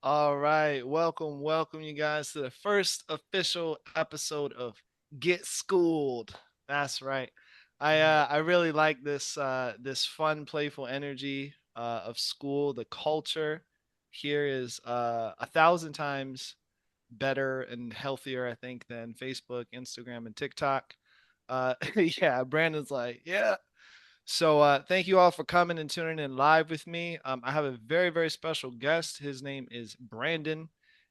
All right, welcome you guys to the first official episode of Get Schooled. That's right. I really like this fun, playful energy of school. The culture here is 1,000 times better and healthier, I think, than Facebook, Instagram, and TikTok. Yeah, Brandon's like, yeah, thank you all for coming and tuning in live with me. I have a very, very special guest. His name is Brandon,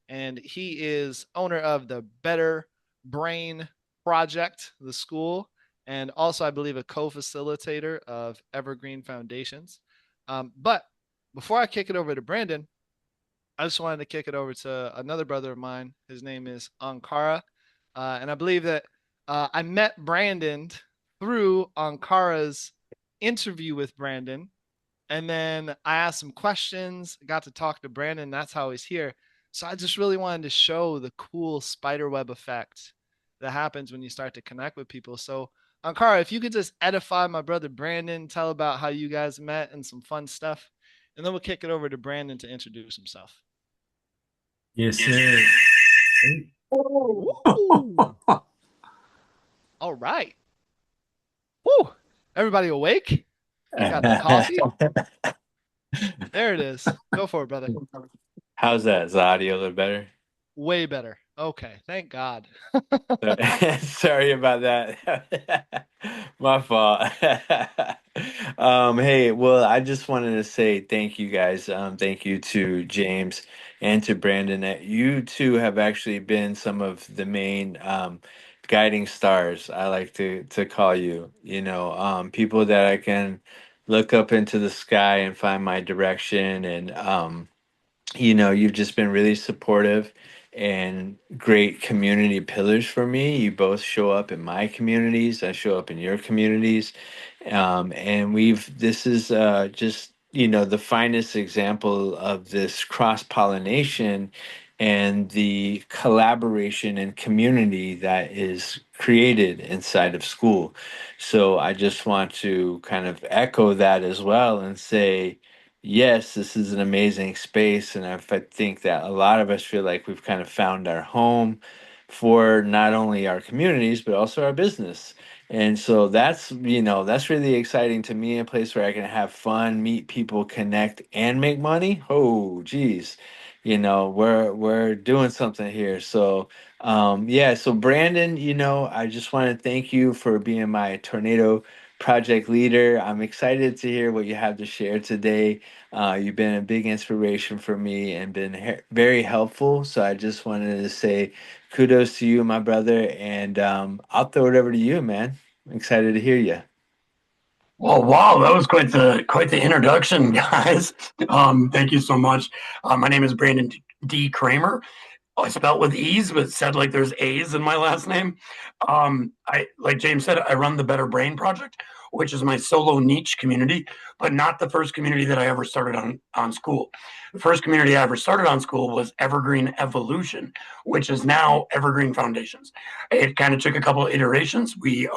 and he is owner of the Better Brain Project, the school, and also, I believe, a co facilitator of Evergreen Foundations. But before I kick it over to Brandon, I just wanted to kick it over to another brother of mine. His name is Ankara. And I believe that I met Brandon through Ankara's interview with Brandon. And then I asked some questions, got to talk to Brandon. That's how he's here. So I just really wanted to show the cool spiderweb effect that happens when you start to connect with people. So, Ankara, if you could just edify my brother Brandon, tell about how you guys met and some fun stuff. And then we'll kick it over to Brandon to introduce himself. Yes, sir. Woo! All right. Woo! Everybody awake? Got the coffee? There it is. Go for it, brother. How's that? Is the audio a little better? Way better. Okay, thank God. Sorry about that. My fault. Hey, well, I just wanted to say thank you guys. Thank you to James and to Brandon. That you two have actually been some of the main guiding stars. I like to call you. People that I can look up into the sky and find my direction and you've just been really supportive and great community pillars for me. You both show up in my communities, I show up in your communities. And this is just, the finest example of this cross pollination and the collaboration and community that is created inside of school. So I just want to kind of echo that as well and say, yes, this is an amazing space, and I think that a lot of us feel like we've kind of found our home for not only our communities but also our business. And so that's really exciting to me, a place where I can have fun, meet people, connect, and make money. Oh, geez, we're doing something here. So yeah, so Brandon, I just want to thank you for being my tornado project leader. I'm excited to hear what you have to share today. You've been a big inspiration for me and been very helpful. So I just wanted to say kudos to you, my brother, and I'll throw it over to you, man. I'm excited to hear you. Well, wow, that was quite the introduction, guys. Thank you so much. My name is Brandon Decremer. I spelled with E's, but said like there's A's in my last name. I like James said, I run the Better Brain Project, which is my solo niche community, but not the first community that I ever started on School. The first community I ever started on School was Evergreen Evolution, which is now Evergreen Foundations. It kind of took a couple of iterations. We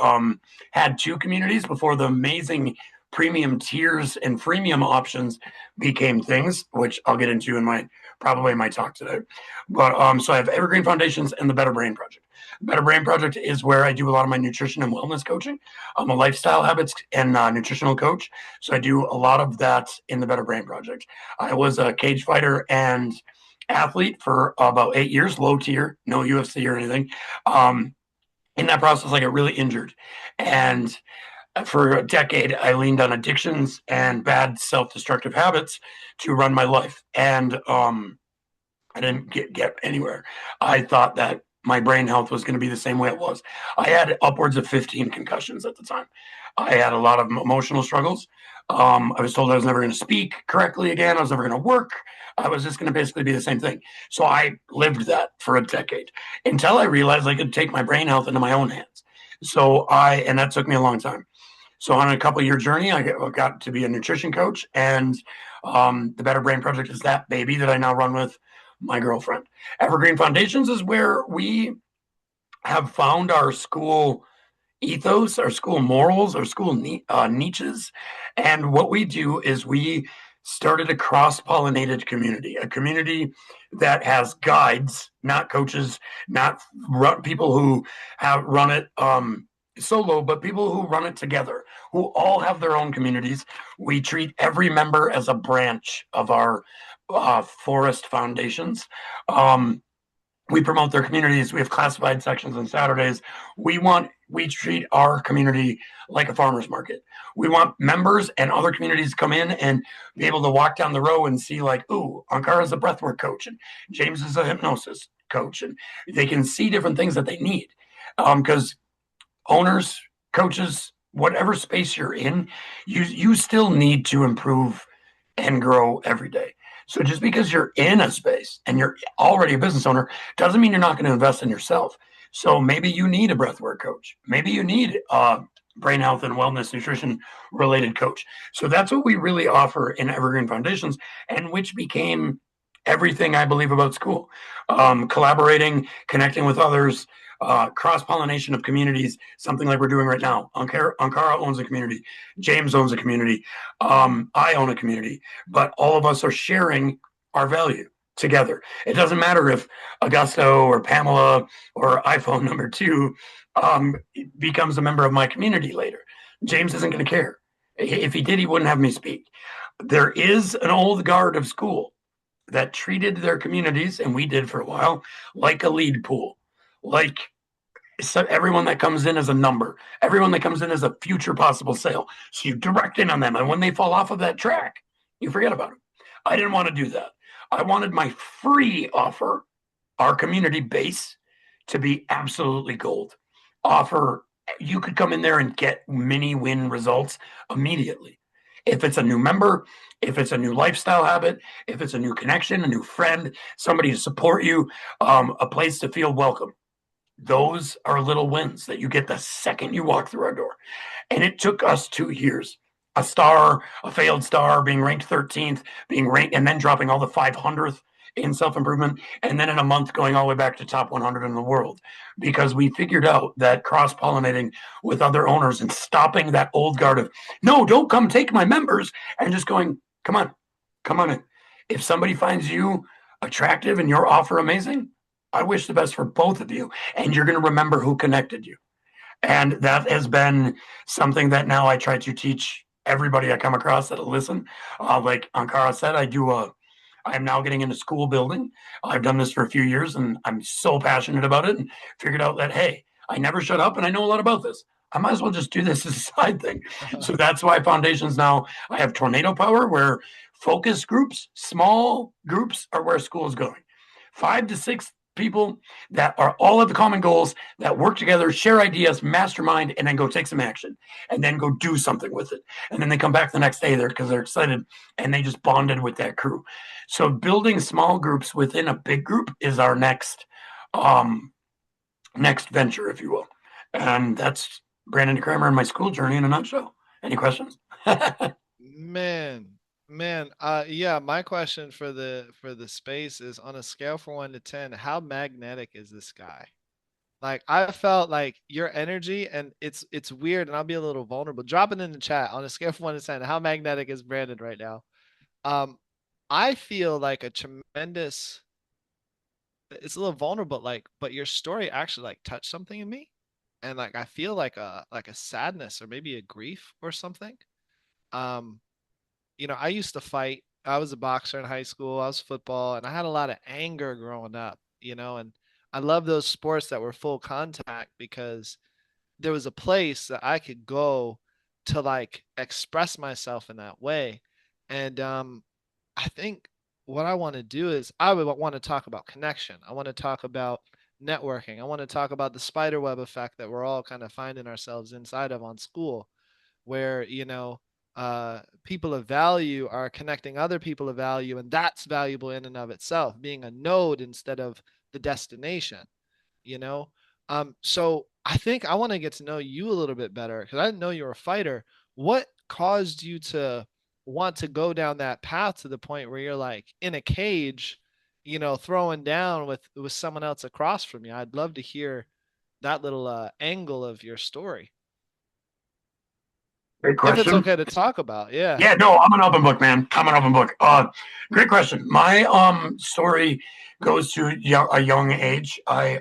had two communities before the amazing premium tiers and freemium options became things, which I'll get into in my talk today. But so I have Evergreen Foundations and the Better Brain Project. The Better Brain Project is where I do a lot of my nutrition and wellness coaching. I'm a lifestyle habits and nutritional coach, so I do a lot of that in the Better Brain Project. I was a cage fighter and athlete for about 8 years, low tier, no UFC or anything. In that process, I got really injured, and for a decade, I leaned on addictions and bad self-destructive habits to run my life, and I didn't get anywhere. I thought that my brain health was going to be the same way it was. I had upwards of 15 concussions at the time. I had a lot of emotional struggles. I was told I was never going to speak correctly again. I was never going to work. I was just going to basically be the same thing. So I lived that for a decade until I realized I could take my brain health into my own hands. And that took me a long time. So on a couple year journey, I got to be a nutrition coach, and the Better Brain Project is that baby that I now run with my girlfriend. Evergreen Foundations is where we have found our school ethos, our school morals, our school niches. And what we do is we started a cross-pollinated community, a community that has guides, not coaches, not people who have run it solo, but people who run it together, who all have their own communities. We treat every member as a branch of our forest foundations. Um, we promote their communities. We have classified sections on Saturdays. We treat our community like a farmer's market. We want members and other communities to come in and be able to walk down the row and see, like, ooh, Ankara's a breathwork coach and James is a hypnosis coach, and they can see different things that they need. Because owners, coaches, whatever space you're in, you still need to improve and grow every day. So just because you're in a space and you're already a business owner doesn't mean you're not going to invest in yourself. So maybe you need a breathwork coach. Maybe you need a brain health and wellness nutrition related coach. So that's what we really offer in Evergreen Foundations, and which became everything I believe about SKOOL. Collaborating, connecting with others, cross pollination of communities, something like we're doing right now. Ankara owns a community, James owns a community, I own a community, but all of us are sharing our value together. It doesn't matter if Augusto or Pamela or iPhone number two becomes a member of my community later. James isn't going to care. If he did, he wouldn't have me speak. There is an old guard of SKOOL that treated their communities, and we did for a while, like a lead pool, like so everyone that comes in is a number. Everyone that comes in is a future possible sale. So you direct in on them. And when they fall off of that track, you forget about them. I didn't want to do that. I wanted my free offer, our community base, to be absolutely gold. Offer, you could come in there and get mini win results immediately. If it's a new member, if it's a new lifestyle habit, if it's a new connection, a new friend, somebody to support you, a place to feel welcome, those are little wins that you get the second you walk through our door. And it took us 2 years. A star, a failed star, being ranked 13th, being ranked, and then dropping all the 500th in self improvement. And then in a month, going all the way back to top 100 in the world. Because we figured out that cross pollinating with other owners and stopping that old guard of, no, don't come take my members, and just going, come on in. If somebody finds you attractive and your offer amazing, I wish the best for both of you, and you're going to remember who connected you. And that has been something that now I try to teach everybody I come across that'll listen. Like Ankara said, I'm now getting into school building. I've done this for a few years, and I'm so passionate about it, and figured out that, hey, I never shut up, and I know a lot about this. I might as well just do this as a side thing. So that's why foundations now, I have tornado power, where focus groups, small groups, are where SKOOL is going. 5 to 6 people that are all have the common goals, that work together, share ideas, mastermind, and then go take some action, and then go do something with it. And then they come back the next day there because they're excited, and they just bonded with that crew. So building small groups within a big group is our um, next venture, if you will. And that's Brandon Decremer and my SKOOL journey in a nutshell. Any questions? Man, man, yeah, my question for the space is, on a scale from 1 to 10, how magnetic is this guy? Like, I felt like your energy, and it's weird, and I'll be a little vulnerable. Drop it in the chat on a scale from 1 to 10. How magnetic is Brandon right now? Um, I feel like a tremendous. It's a little vulnerable, like, but your story actually like touched something in me, and like I feel like a sadness or maybe a grief or something. Um, I used to fight. I was a boxer in high school. I was football, and I had a lot of anger growing up, and I love those sports that were full contact because there was a place that I could go to like express myself in that way. And I think what I want to do is I would want to talk about connection. I want to talk about networking. I want to talk about the spider web effect that we're all kind of finding ourselves inside of on SKOOL, where people of value are connecting other people of value, and that's valuable in and of itself, being a node instead of the destination you know so I think I want to get to know you a little bit better, because I didn't know you were a fighter. What caused you to want to go down that path to the point where you're like in a cage, throwing down with someone else across from you? I'd love to hear that little angle of your story. Great if it's question. okay to talk about. Yeah. Yeah, no, I'm an open book, man. I'm an open book. Great question. My story goes to a young age. I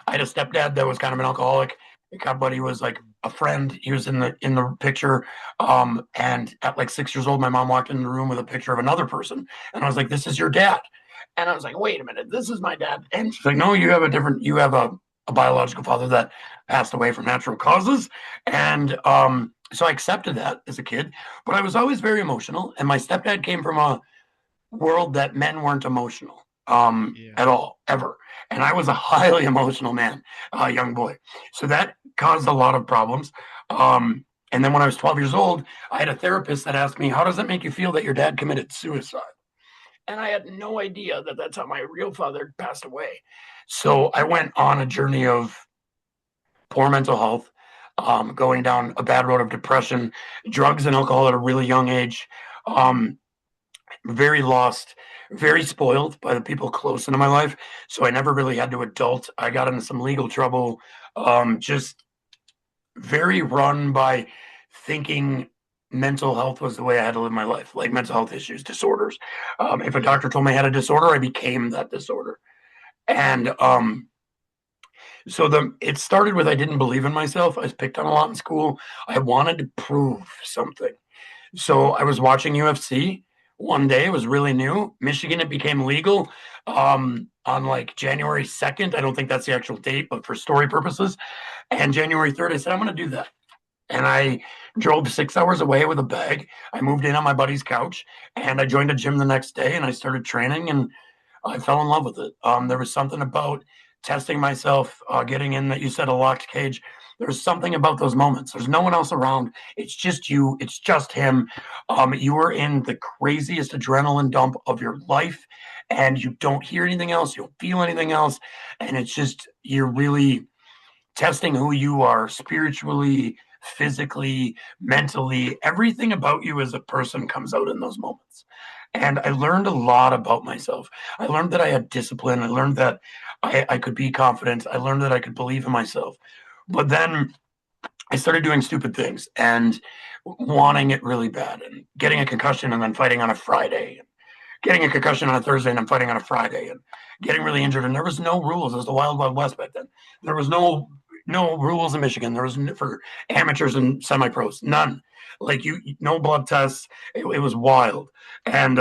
had a stepdad that was kind of an alcoholic. God, but he was like a friend. He was in the picture. And at like 6 years old, my mom walked in the room with a picture of another person, and I was like, "This is your dad." And I was like, "Wait a minute, this is my dad." And she's like, "No, you have a biological father that passed away from natural causes." And so I accepted that as a kid, but I was always very emotional. And my stepdad came from a world that men weren't emotional Yeah. at all, ever. And I was a highly emotional man, young boy. So that caused a lot of problems. And then when I was 12 years old, I had a therapist that asked me, "How does it make you feel that your dad committed suicide?" And I had no idea that that's how my real father passed away. So I went on a journey of poor mental health, going down a bad road of depression, drugs and alcohol at a really young age. Um, Very lost, very spoiled by the people close into my life. So I never really had to adult. I got into some legal trouble, just very run by thinking mental health was the way I had to live my life, like mental health issues, disorders. If a Yeah. doctor told me I had a disorder, I became that disorder. And so it started with I didn't believe in myself. I was picked on a lot in school. I wanted to prove something. So I was watching UFC one day. It was really new. Michigan, it became legal on like January 2nd. I don't think that's the actual date, but for story purposes. And January 3rd, I said, I'm going to do that. And I drove 6 hours away with a bag. I moved in on my buddy's couch and I joined a gym the next day and I started training and I fell in love with it. There was something about testing myself, getting in that you said a locked cage. There's something about those moments. There's no one else around. It's just you. It's just him. You are in the craziest adrenaline dump of your life, and you don't hear anything else. You don't feel anything else, and it's just you're really testing who you are spiritually, physically, mentally. Everything about you as a person comes out in those moments. And I learned a lot about myself. I learned that I had discipline. I learned that I could be confident. I learned that I could believe in myself. But then I started doing stupid things and wanting it really bad and getting a concussion and then fighting on a Friday, getting a concussion on a Thursday and I'm fighting on a Friday and getting really injured. And there was no rules. It was the wild, wild west back then. There was no rules in Michigan. There was for amateurs and semi pros, none. Like no blood tests. It was wild. And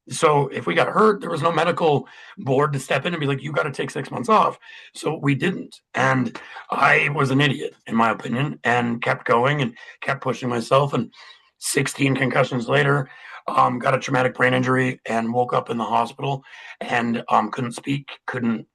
so if we got hurt, there was no medical board to step in and be like, you got to take 6 months off. So we didn't. And I was an idiot, in my opinion, and kept going and kept pushing myself. And 16 concussions later, got a traumatic brain injury and woke up in the hospital and couldn't speak, couldn't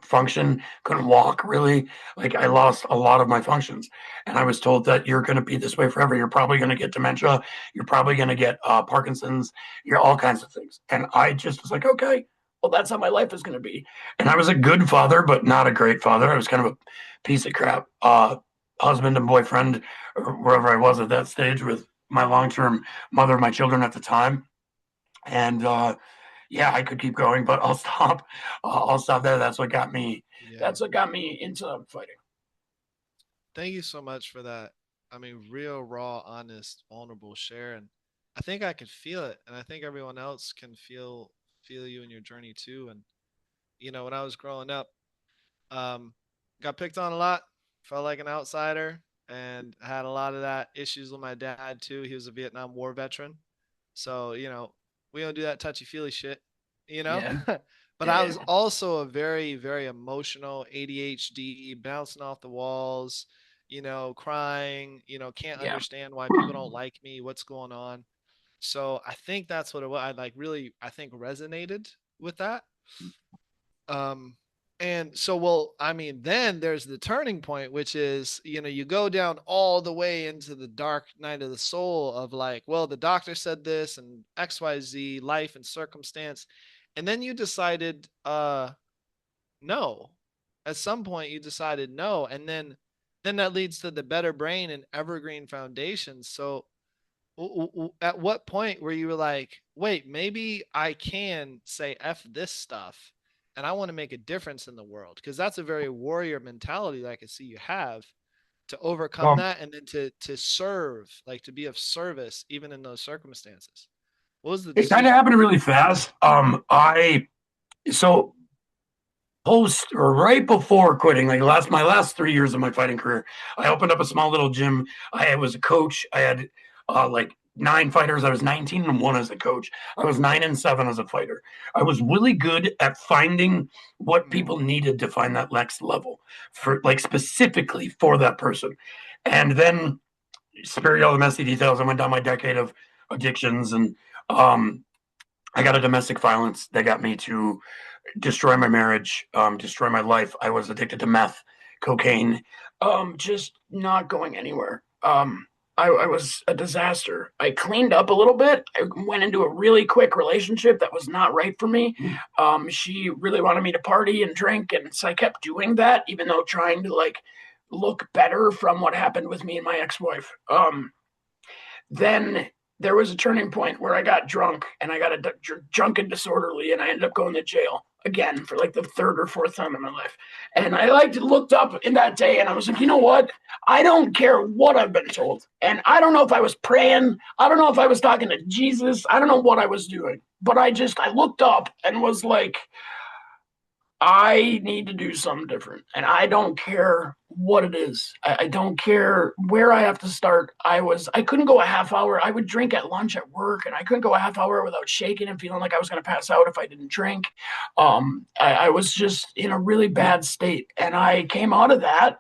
function, couldn't walk really. Like I lost a lot of my functions. And I was told that you're going to be this way forever. You're probably going to get dementia. You're probably going to get Parkinson's. You're all kinds of things. And I just was like, okay, well, that's how my life is going to be. And I was a good father, but not a great father. I was kind of a piece of crap husband and boyfriend, or wherever I was at that stage with my long term mother of my children at the time. And yeah, I could keep going, but I'll stop. I'll stop there. That's what got me. Yeah. That's what got me into fighting. Thank you so much for that. I mean, real, raw, honest, vulnerable share, and I think I could feel it, and I think everyone else can feel you in your journey too. And when I was growing up, um, got picked on a lot, felt like an outsider, and had a lot of that issues with my dad too. He was a Vietnam War veteran, so we don't do that touchy feely shit, you know. Yeah, But I yeah, was also a very, very emotional ADHD, bouncing off the walls, crying, can't yeah, understand why people don't like me, what's going on. So I think that's what it was. I like really, I think resonated with that. Um, and so, well, I mean, then there's the turning point, which is, you go down all the way into the dark night of the soul of like, well, the doctor said this and XYZ, life and circumstance. And then you decided, no. At some point you decided no. And then that leads to the Better Brain and Evergreen Foundation. So at what point were you like, wait, maybe I can say F this stuff and I want to make a difference in the world? Because that's a very warrior mentality that I can see you have. to overcome Um, that, and then to serve, like to be of service even in those circumstances? What was the it kind of decision? happened really fast. So post or right before quitting, like my last 3 years of my fighting career, I opened up a small little gym. I was a coach. I had like 9 fighters. I was 19-1 as a coach. I was 9-7 as a fighter. I was really good at finding what Mm, people needed to find that next level for, like, specifically for that person. And then, spare you all the messy details, I went down my decade of addictions, and um, I got a domestic violence that got me to destroy my marriage, destroy my life. I was addicted to meth, cocaine, just not going anywhere. I was a disaster. I cleaned up a little bit. I went into a really quick relationship that was not right for me. She really wanted me to party and drink, and so I kept doing that, even though trying to like look better from what happened with me and my ex-wife. Then there was a turning point where I got drunk and I got drunk and disorderly, and I ended up going to jail again for like the third or fourth time in my life. And I like looked up in that day and I was like, you know what? I don't care what I've been told. And I don't know if I was praying. I don't know if I was talking to Jesus. I don't know what I was doing. But I looked up and was like, I need to do something different. And I don't care what it is. I don't care where I have to start. I couldn't go a half hour. I would drink at lunch at work, and I couldn't go a half hour without shaking and feeling like I was going to pass out if I didn't drink. I was just in a really bad state. And I came out of that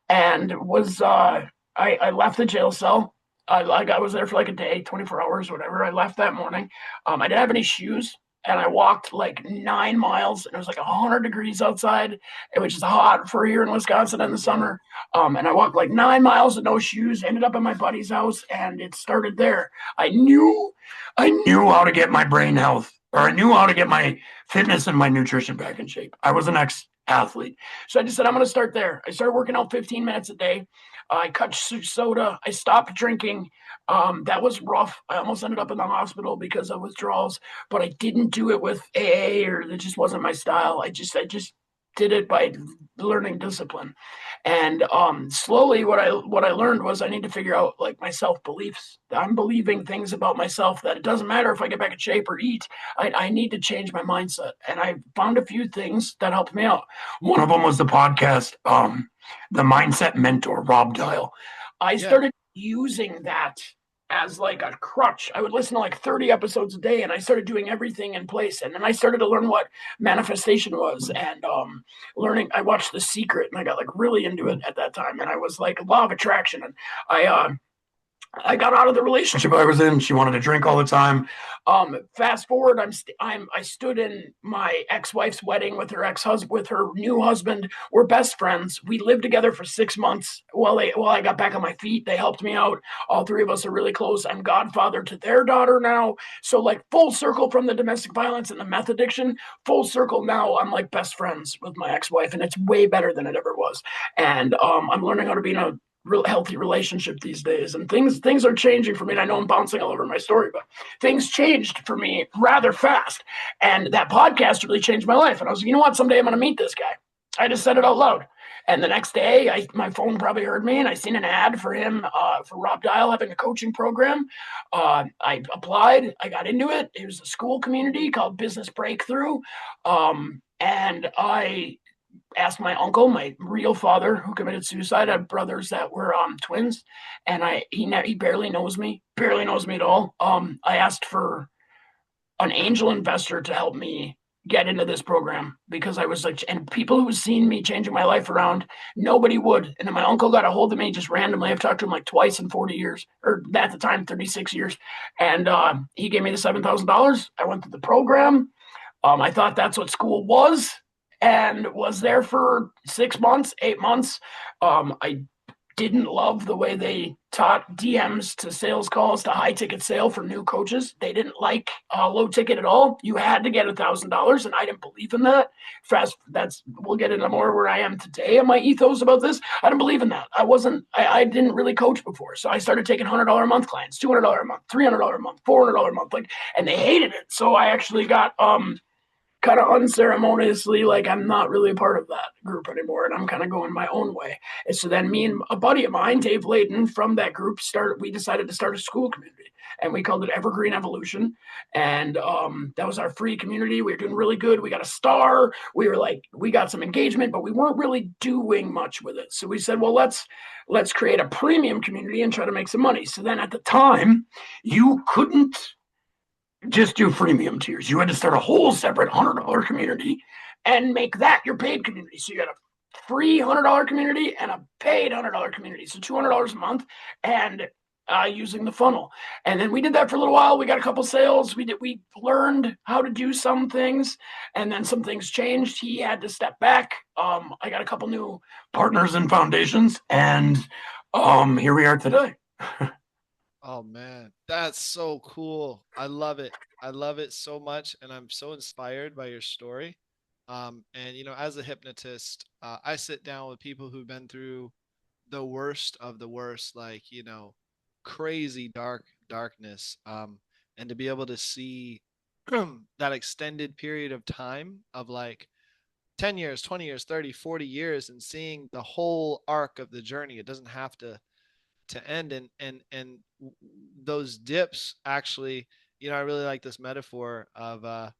and I left the jail cell. I was there for like a day, 24 hours, whatever. I left that morning. I didn't have any shoes, and I walked like 9 miles, and it was like 100 degrees outside, which is hot for here in Wisconsin in the yeah. summer. And I walked like 9 miles with no shoes. Ended up at my buddy's house, and it started there. I knew how to get my brain health, or I knew how to get my fitness and my nutrition back in shape. I was an ex-athlete. So I just said, I'm going to start there. I started working out 15 minutes a day. I cut soda. I stopped drinking. That was rough. I almost ended up in the hospital because of withdrawals, but I didn't do it with AA, or it just wasn't my style. I just did it by learning discipline. And slowly, what I learned was I need to figure out like my self beliefs. I'm believing things about myself that it doesn't matter if I get back in shape or eat. I need to change my mindset, and I found a few things that helped me out. One of them was the podcast, the Mindset Mentor, Rob Dial. I Yeah. started using that as like a crutch. I would listen to like 30 episodes a day, and I started doing everything in place. And then I started to learn what manifestation was, and learning. I watched The Secret, and I got like really into it at that time. And I was like law of attraction, and I I got out of the relationship I was in. She wanted to drink all the time. Fast forward, I stood in my ex-wife's wedding with her ex-husband, with her new husband. We're best friends. We lived together for 6 months while I got back on my feet. They helped me out. All three of us are really close. I'm godfather to their daughter now. So like full circle from the domestic violence and the meth addiction, full circle now. I'm like best friends with my ex-wife, and it's way better than it ever was. And I'm learning how to be in a real healthy relationship these days, and things are changing for me. And I know I'm bouncing all over my story, but things changed for me rather fast, and that podcast really changed my life. And I was like, you know what, someday I'm going to meet this guy. I just said it out loud, and the next day my phone probably heard me, and I seen an ad for him, for Rob Dial having a coaching program. I applied. I got into it. It was a school community called Business Breakthrough, and I asked my uncle, my real father, who committed suicide. I had brothers that were twins, and he barely knows me at all. I asked for an angel investor to help me get into this program because I was like, and people who seen me changing my life around, nobody would. And then my uncle got a hold of me just randomly. I've talked to him like twice in 40 years, or at the time, 36 years. And he gave me the $7,000. I went through the program. I thought that's what school was, and was there for 6 months, 8 months. I didn't love the way they taught DMs to sales calls to high ticket sale for new coaches. They didn't like low ticket at all. You had to get $1,000, and I didn't believe in that. We'll get into more where I am today and my ethos about this. I didn't believe in that. I didn't really coach before, so I started taking $100 a month clients, $200 a month, $300 a month, $400 a month, like, and they hated it. So I actually got kind of unceremoniously, like, I'm not really a part of that group anymore, and I'm kind of going my own way. And so then me and a buddy of mine, Dave Layton, from that group, we decided to start a school community, and we called it Evergreen Evolution. And that was our free community. We were doing really good. We got a star. We got some engagement, but we weren't really doing much with it. So we said, well, let's create a premium community and try to make some money. So then at the time, you couldn't just do freemium tiers. You had to start a whole separate $100 community and make that your paid community. So you had a free $100 community and a paid $100 community. So $200 a month, and using the funnel. And then we did that for a little while. We got a couple sales. We learned how to do some things, and then some things changed. He had to step back. I got a couple new partners and foundations, and here we are today. Oh man, that's so cool. I love it. I love it so much, and I'm so inspired by your story. And as a hypnotist, I sit down with people who've been through the worst of the worst, like, crazy darkness. And to be able to see that extended period of time of like 10 years, 20 years, 30, 40 years, and seeing the whole arc of the journey. It doesn't have to end. And those dips actually, I really like this metaphor of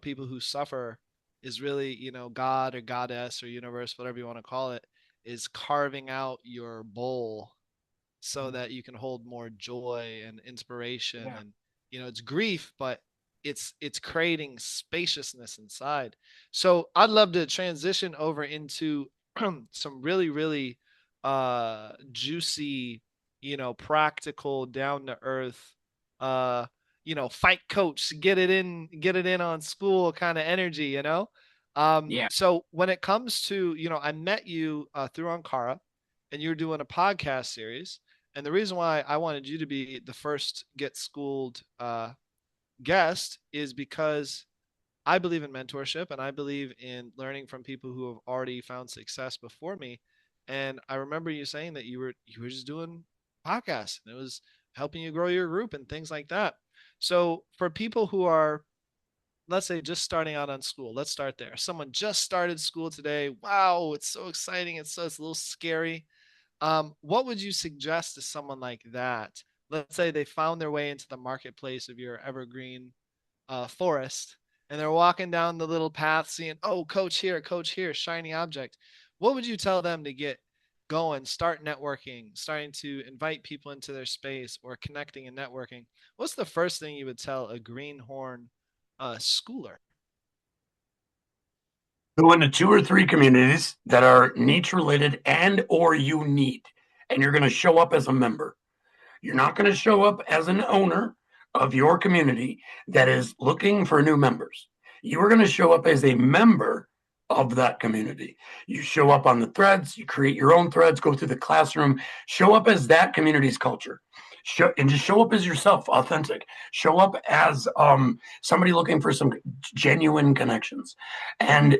people who suffer is really, God or goddess or universe, whatever you want to call it, is carving out your bowl so that you can hold more joy and inspiration. Yeah. And it's grief, but it's creating spaciousness inside. So I'd love to transition over into some really really juicy, practical, down to earth, fight coach, get it in on school kind of energy, Yeah. so when it comes to, I met you through Ankara, and you're doing a podcast series. And the reason why I wanted you to be the first Get Schooled guest is because I believe in mentorship, and I believe in learning from people who have already found success before me. And I remember you saying that you were just doing podcasts, and it was helping you grow your group and things like that. So for people who are, let's say, just starting out on school, let's start there. Someone just started school today. Wow, it's so exciting. It's a little scary. What would you suggest to someone like that? Let's say they found their way into the marketplace of your evergreen forest, and they're walking down the little path, seeing, oh, coach here, shiny object. What would you tell them to get going, start networking, starting to invite people into their space, or connecting and networking? What's the first thing you would tell a greenhorn schooler? Go into 2 or 3 communities that are niche related and or unique, and you're going to show up as a member. You're not going to show up as an owner of your community that is looking for new members. You are going to show up as a member of that community. You show up on the threads, you create your own threads, go through the classroom, show up as that community's culture. And just show up as yourself, authentic. Show up as somebody looking for some genuine connections, and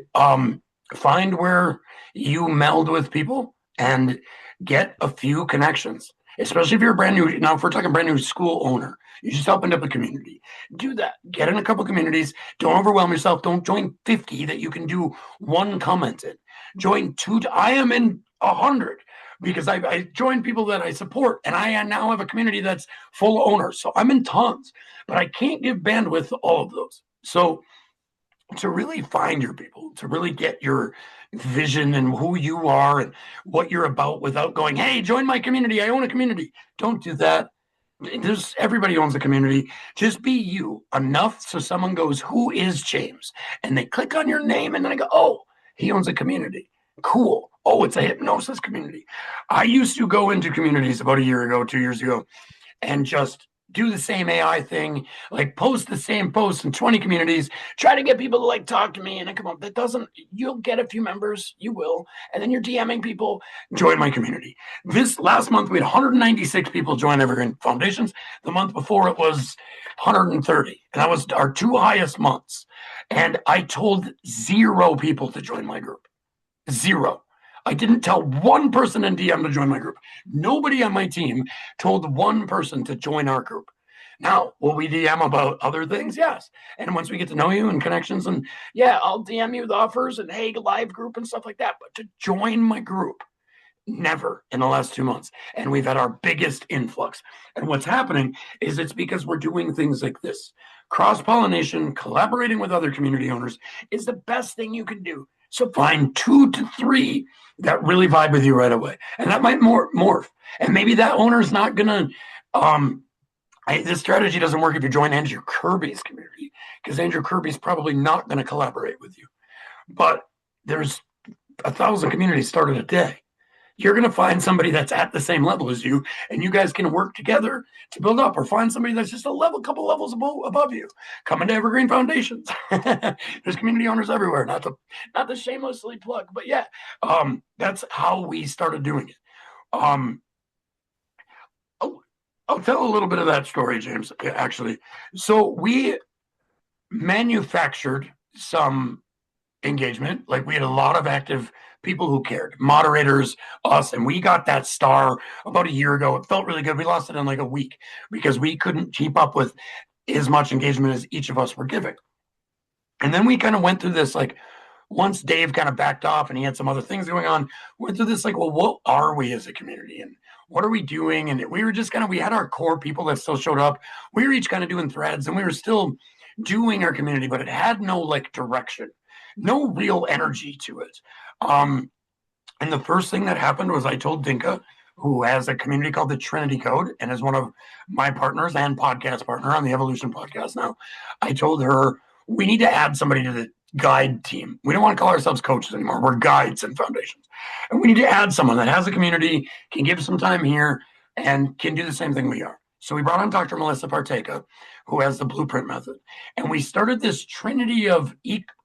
find where you meld with people and get a few connections. Especially if you're a brand new, now if we're talking brand new school owner, you just opened up a community. Do that. Get in a couple communities. Don't overwhelm yourself. Don't join 50 that you can do one comment in. Join 2. I am in 100 because I join people that I support, and I now have a community that's full of owners. So I'm in tons, but I can't give bandwidth to all of those. So to really find your people, to really get your vision and who you are and what you're about without going, hey, join my community. I own a community. Don't do that. Everybody owns a community. Just be you enough so someone goes, who is James? And they click on your name, and then I go, oh, he owns a community. Cool. Oh, it's a hypnosis community. I used to go into communities about a year ago, 2 years ago, and just do the same AI thing, like post the same posts in 20 communities, try to get people to like talk to me, and then come up. That doesn't, you'll get a few members, you will, and then you're DMing people, join my community. This last month, we had 196 people join Evergreen Foundations. The month before, it was 130, and that was our 2 highest months. And I told 0 people to join my group. 0. I didn't tell one person in DM to join my group. Nobody on my team told one person to join our group. Now, will we DM about other things? Yes. And once we get to know you and connections, and yeah, I'll DM you the offers and hey, live group and stuff like that. But to join my group, never in the last 2 months. And we've had our biggest influx. And what's happening is it's because we're doing things like this. Cross pollination, collaborating with other community owners is the best thing you can do. So find 2 to 3 that really vibe with you right away. And that might morph. And maybe that owner's not going to, this strategy doesn't work if you join Andrew Kirby's community, because Andrew Kirby's probably not going to collaborate with you. But there's 1,000 communities started a day. You're going to find somebody that's at the same level as you, and you guys can work together to build up, or find somebody that's just a couple levels above you. Come into Evergreen Foundations. There's community owners everywhere. Not to shamelessly plug, but yeah, that's how we started doing it. I'll tell a little bit of that story, James, actually. So we manufactured some engagement. Like, we had a lot of active people who cared, moderators, us, and we got that star about a year ago. It felt really good. We lost it in like a week because we couldn't keep up with as much engagement as each of us were giving. And then we kind of went through this, like, once Dave kind of backed off and he had some other things going on, went through this, like, well, what are we as a community and what are we doing? And we were just kind of, we had our core people that still showed up. We were each kind of doing threads, and we were still doing our community, but it had no like direction, no real energy to it. And the first thing that happened was I told Dinka, who has a community called the Trinity Code and is one of my partners and podcast partner on the Evolution podcast now. I told her, we need to add somebody to the guide team. We don't want to call ourselves coaches anymore. We're guides and foundations. And we need to add someone that has a community, can give some time here, and can do the same thing we are. So we brought on Dr. Melissa Parteka, who has the blueprint method. And we started this trinity of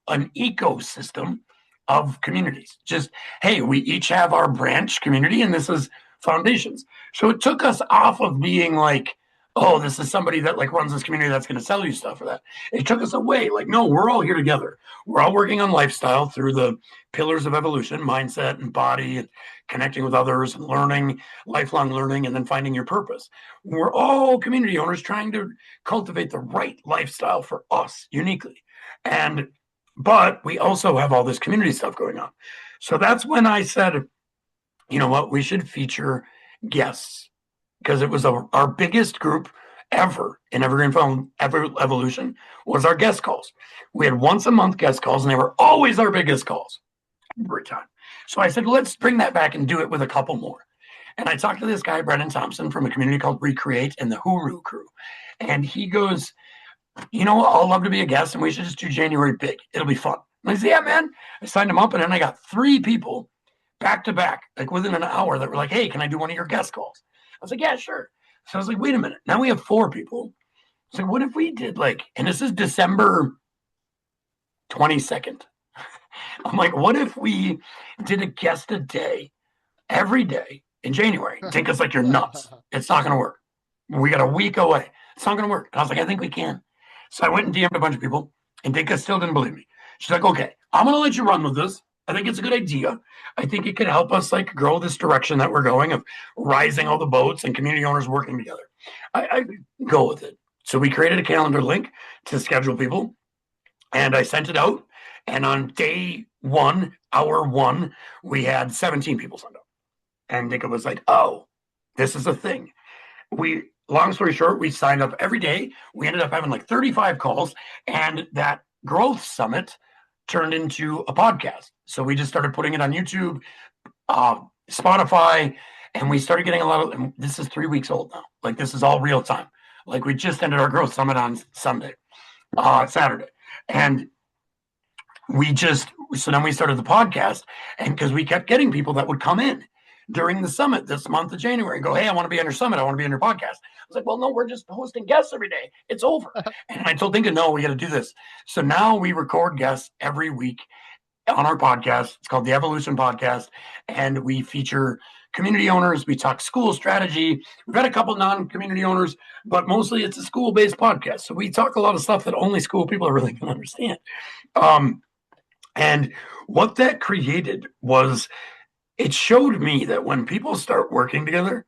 an ecosystem of communities. Just, hey, we each have our branch community, and this is foundations. So it took us off of being like, oh, this is somebody that like runs this community that's going to sell you stuff for that. It took us away. Like, no, we're all here together. We're all working on lifestyle through the pillars of evolution, mindset and body, and connecting with others and learning, lifelong learning, and then finding your purpose. We're all community owners trying to cultivate the right lifestyle for us uniquely. But we also have all this community stuff going on. So that's when I said, you know what, we should feature guests, because it was our biggest group ever in Evergreen Evolution was our guest calls. We had once a month guest calls, and they were always our biggest calls every time. So I said, let's bring that back and do it with a couple more. And I talked to this guy, Brendan Thompson, from a community called Recreate and the Huru Crew. And he goes, you know, I'll love to be a guest, and we should just do January big. It'll be fun. And I said, yeah, man. I signed him up, and then I got 3 people back to back, like within an hour, that were like, hey, can I do one of your guest calls? I was like, yeah, sure. So I was like, wait a minute. Now we have 4 people. So what if we did like, and this is December 22nd. I'm like, what if we did a guest a day every day in January? Think it's like, you're nuts. It's not going to work. We got a week away. It's not going to work. And I was like, I think we can. So I went and DM'd a bunch of people, and Dinka still didn't believe me. She's like, okay, I'm going to let you run with this. I think it's a good idea. I think it could help us like grow this direction that we're going of rising all the boats and community owners working together. I go with it. So we created a calendar link to schedule people, and I sent it out. And on day 1, hour 1, we had 17 people signed up. And Dinka was like, oh, this is a thing. Long story short, we signed up every day. We ended up having like 35 calls, and that growth summit turned into a podcast. So we just started putting it on YouTube, Spotify, and we started getting a lot of, and this is 3 weeks old now. Like, this is all real time. Like, we just ended our growth summit on Saturday. And so then we started the podcast, and because we kept getting people that would come in during the summit this month of January and go, hey, I want to be on your summit. I want to be on your podcast. I was like, well, no, we're just hosting guests every day. It's over. And I told Dinka, no, we got to do this. So now we record guests every week on our podcast. It's called the Evolution Podcast. And we feature community owners. We talk school strategy. We've had a couple non-community owners, but mostly it's a school-based podcast. So we talk a lot of stuff that only school people are really going to understand. And what that created was, it showed me that when people start working together,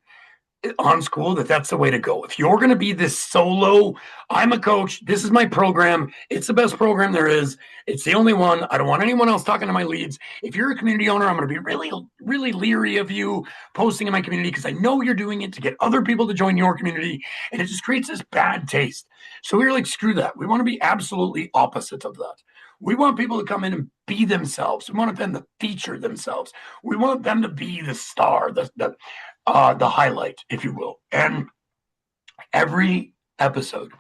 on SKOOL that that's the way to go. If you're going to be this solo, I'm a coach, this is my program, it's the best program there is, it's the only one, I don't want anyone else talking to my leads. If you're a community owner, I'm going to be really, really leery of you posting in my community because I know you're doing it to get other people to join your community, and it just creates this bad taste. So we were like, screw that. We want to be absolutely opposite of that. We want people to come in and be themselves. We want them to feature themselves. We want them to be the star, the highlight, if you will. And every episode,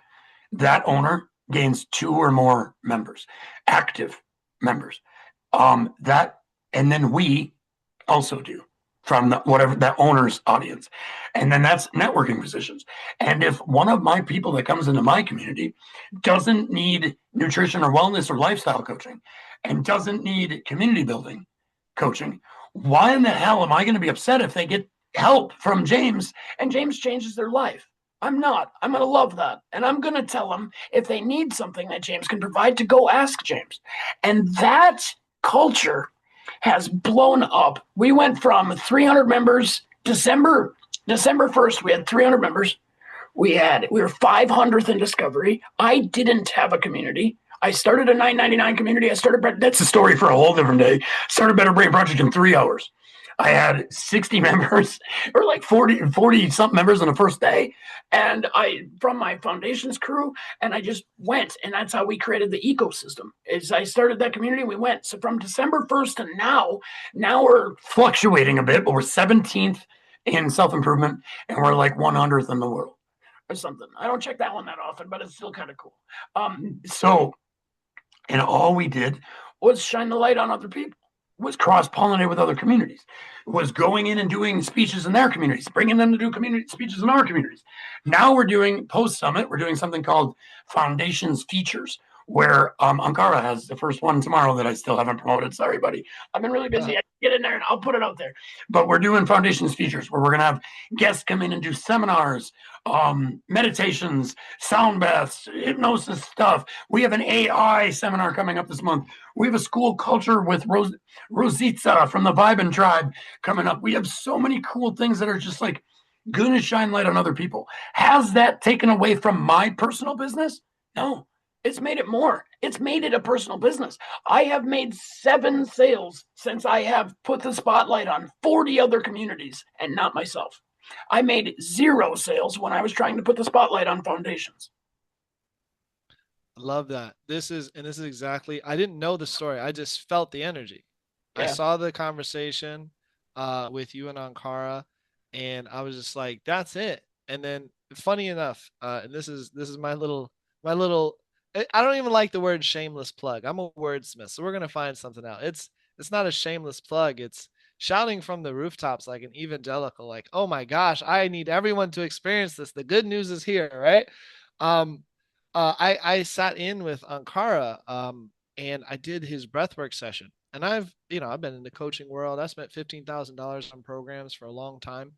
that owner gains two or more members, active members. That and then we also do from whatever that owner's audience, and then that's networking positions. And if one of my people that comes into my community doesn't need nutrition or wellness or lifestyle coaching, and doesn't need community building coaching, why in the hell am I going to be upset if they get help from James and James changes their life? I'm not. I'm going to love that. And I'm going to tell them if they need something that James can provide to go ask James. And that culture has blown up. We went from 300 members December 1st, we had 300 members. We were 500th in Discovery. I didn't have a community. I started a 999 community. That's a story for a whole different day. Started Better Brain Project in 3 hours. I had 60 members or like 40 something members on the first day. And I, from my foundations crew, and I just went. And that's how we created the ecosystem is I started that community. We went. So from December 1st to now we're fluctuating a bit, but we're 17th in self-improvement and we're like 100th in the world or something. I don't check that one that often, but it's still kind of cool. And all we did was shine the light on other people, was cross pollinate with other communities, was going in and doing speeches in their communities, bringing them to do community speeches in our communities. Now we're doing post summit. We're doing something called Foundations Features, where Ankara has the first one tomorrow that I still haven't promoted. Sorry, buddy. I've been really busy. I get in there and I'll put it out there. But we're doing Foundations Features where we're going to have guests come in and do seminars, meditations, sound baths, hypnosis stuff. We have an AI seminar coming up this month. We have a school culture with Rosita from the Vibin tribe coming up. We have so many cool things that are just like going to shine light on other people. Has that taken away from my personal business? No. It's made it more. It's made it a personal business. I have made 7 sales since I have put the spotlight on 40 other communities and not myself. I made 0 sales when I was trying to put the spotlight on foundations. Love that. This is exactly, I didn't know the story. I just felt the energy. I Yeah. saw the conversation with you and Ankara, and I was just like, that's it. And then funny enough, and this is my little I don't even like the word shameless plug. I'm a wordsmith, so we're gonna find something out. It's not a shameless plug. It's shouting from the rooftops like an evangelical, like, oh my gosh, I need everyone to experience this. The good news is here, right? Um, I sat in with Ankara, and I did his breathwork session. And I've been in the coaching world. I spent $15,000 on programs for a long time,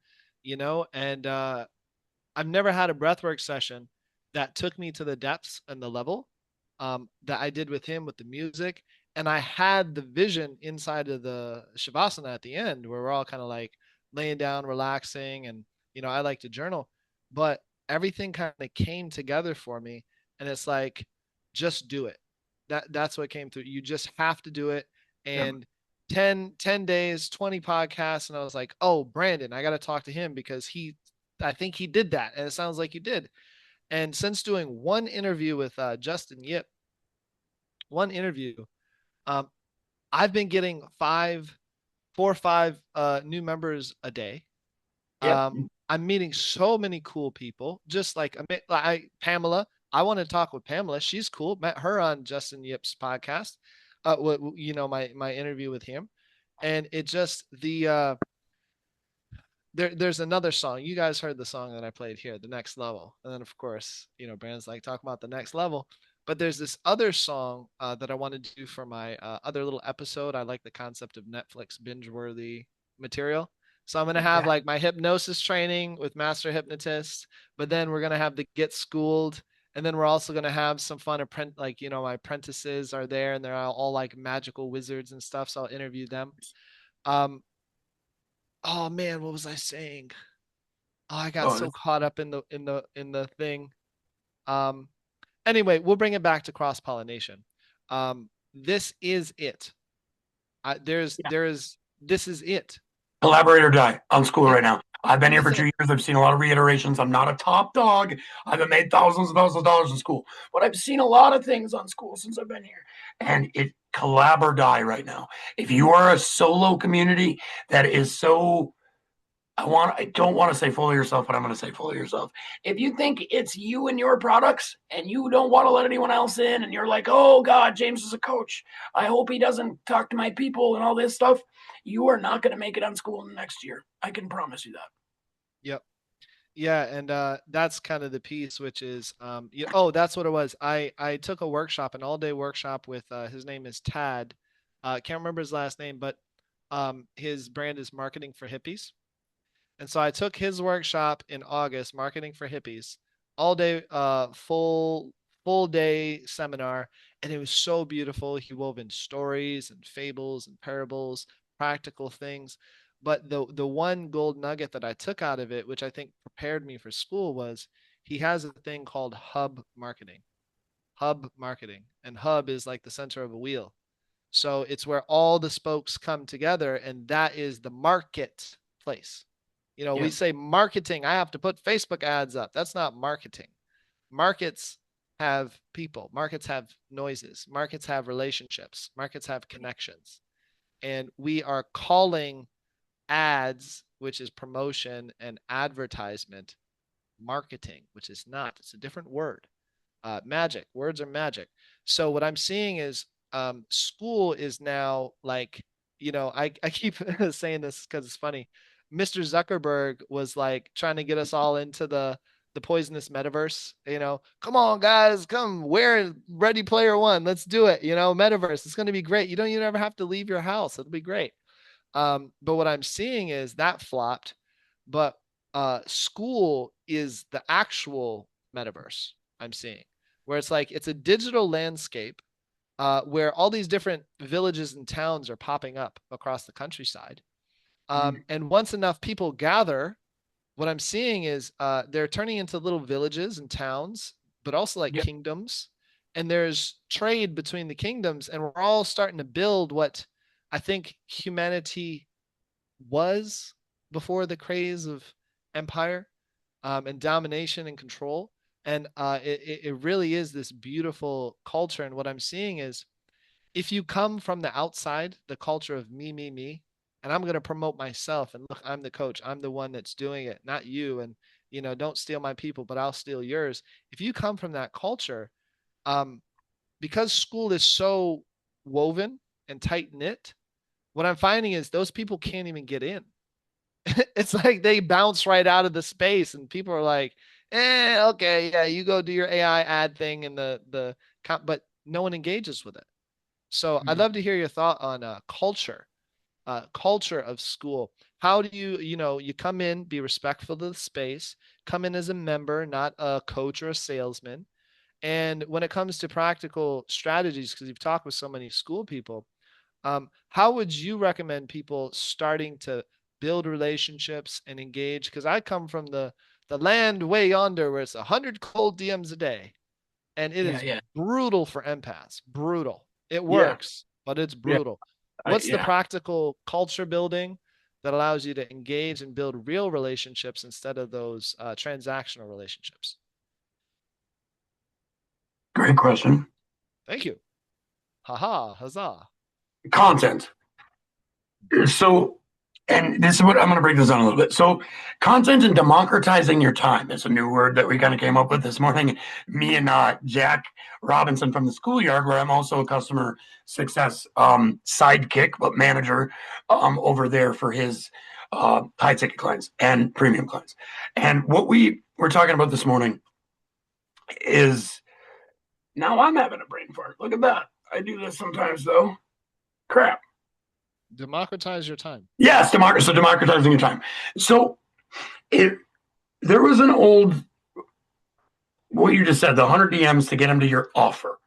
and I've never had a breathwork session that took me to the depths and the level that I did with him with the music. And I had the vision inside of the Shavasana at the end where we're all kind of like laying down, relaxing. And, I like to journal, but everything kind of came together for me. And it's like, just do it. That's what came through. You just have to do it. Yeah. And 10 days, 20 podcasts. And I was like, oh, Brandon, I got to talk to him because I think he did that. And it sounds like you did. And since doing one interview with Justin Yip, one interview, um, I've been getting 4 or 5 new members a day. Yep. I'm meeting so many cool people. Just like Pamela, I want to talk with Pamela. She's cool. Met her on Justin Yip's podcast. My interview with him, and it just there's another song. You guys heard the song that I played here, The Next Level. And then of course, Brand's like talk about the next level. But there's this other song that I wanted to do for my other little episode. I like the concept of Netflix binge worthy material. So I'm gonna have Yeah. like my hypnosis training with master hypnotists, but then we're gonna have the get schooled, and then we're also gonna have some fun my apprentices are there and they're all like magical wizards and stuff. So I'll interview them. Um, oh man, what was I saying? Oh, I got Oh, so caught up in the thing. Um, anyway, we'll bring it back to cross pollination. This is it. yeah. This is it. Collaborate or die on School Yeah, right now. I've been here that's for it. 2 years. I've seen a lot of reiterations. I'm not a top dog. I haven't made thousands and thousands of dollars in School, but I've seen a lot of things on School since I've been here. And it collab or die right now. If you are a solo community that is so I don't want to say full of yourself, but I'm going to say full of yourself. If you think it's you and your products and you don't want to let anyone else in and you're like, oh God, James is a coach. I hope he doesn't talk to my people and all this stuff. You are not going to make it on School in the next year. I can promise you that. Yep. Yeah, and that's kind of the piece, which is oh, that's what it was. I took a workshop, an all-day workshop with his name is Tad. Can't remember his last name, but his brand is Marketing for Hippies. And so I took his workshop in August, Marketing for Hippies, all day, full day seminar, and it was so beautiful. He wove in stories and fables and parables, practical things. But the one gold nugget that I took out of it, which I think prepared me for school, was he has a thing called hub marketing. Hub marketing. And hub is like the center of a wheel. So it's where all the spokes come together, and that is the marketplace. We Yeah. say marketing. I have to put Facebook ads up. That's not marketing. Markets have people, markets have noises, markets have relationships, markets have connections. And we are calling ads, which is promotion, and advertisement, marketing, which is not. It's a different word. Magic. Words are magic. So what I'm seeing is school is now like, I keep saying this because it's funny. Mr. Zuckerberg was like trying to get us all into the poisonous metaverse. Come on, guys, come wear Ready Player One. Let's do it. Metaverse. It's going to be great. You don't even ever have to leave your house. It'll be great. But what I'm seeing is that flopped. But school is the actual metaverse I'm seeing, where it's like it's a digital landscape where all these different villages and towns are popping up across the countryside. And once enough people gather, what I'm seeing is they're turning into little villages and towns, but also like Yeah. kingdoms. And there's trade between the kingdoms, and we're all starting to build what I think humanity was before the craze of empire and domination and control. And it really is this beautiful culture. And what I'm seeing is if you come from the outside, the culture of me, and I'm going to promote myself and look, I'm the coach, I'm the one that's doing it, not you. And, don't steal my people, but I'll steal yours. If you come from that culture, um, because school is so woven and tight knit, what I'm finding is those people can't even get in. It's like they bounce right out of the space, and people are like, okay, yeah, you go do your AI ad thing and but no one engages with it. So I'd Mhm. love to hear your thought on culture of school. How do you come in, be respectful to the space, come in as a member, not a coach or a salesman. And when it comes to practical strategies, because you've talked with so many school people, how would you recommend people starting to build relationships and engage? Because I come from the land way yonder where it's 100 cold DMs a day, and it Yeah. is Yeah. brutal for empaths. Brutal. It Yeah. works, but it's Yeah. brutal. What's the Yeah. practical culture building that allows you to engage and build real relationships instead of those transactional relationships? Great question. Thank you. Haha, huzzah. Content. So, and this is what I'm going to break this down a little bit. So, content and democratizing your time is a new word that we kind of came up with this morning. Me and Jack Robinson from the schoolyard, where I'm also a customer success sidekick, but manager over there for his high ticket clients and premium clients. And what we were talking about this morning is now I'm having a brain fart. Look at that. I do this sometimes, though. Crap. Democratize your time. Yes, so democratizing your time. So if there was an old, what you just said, the 100 DMs to get them to your offer.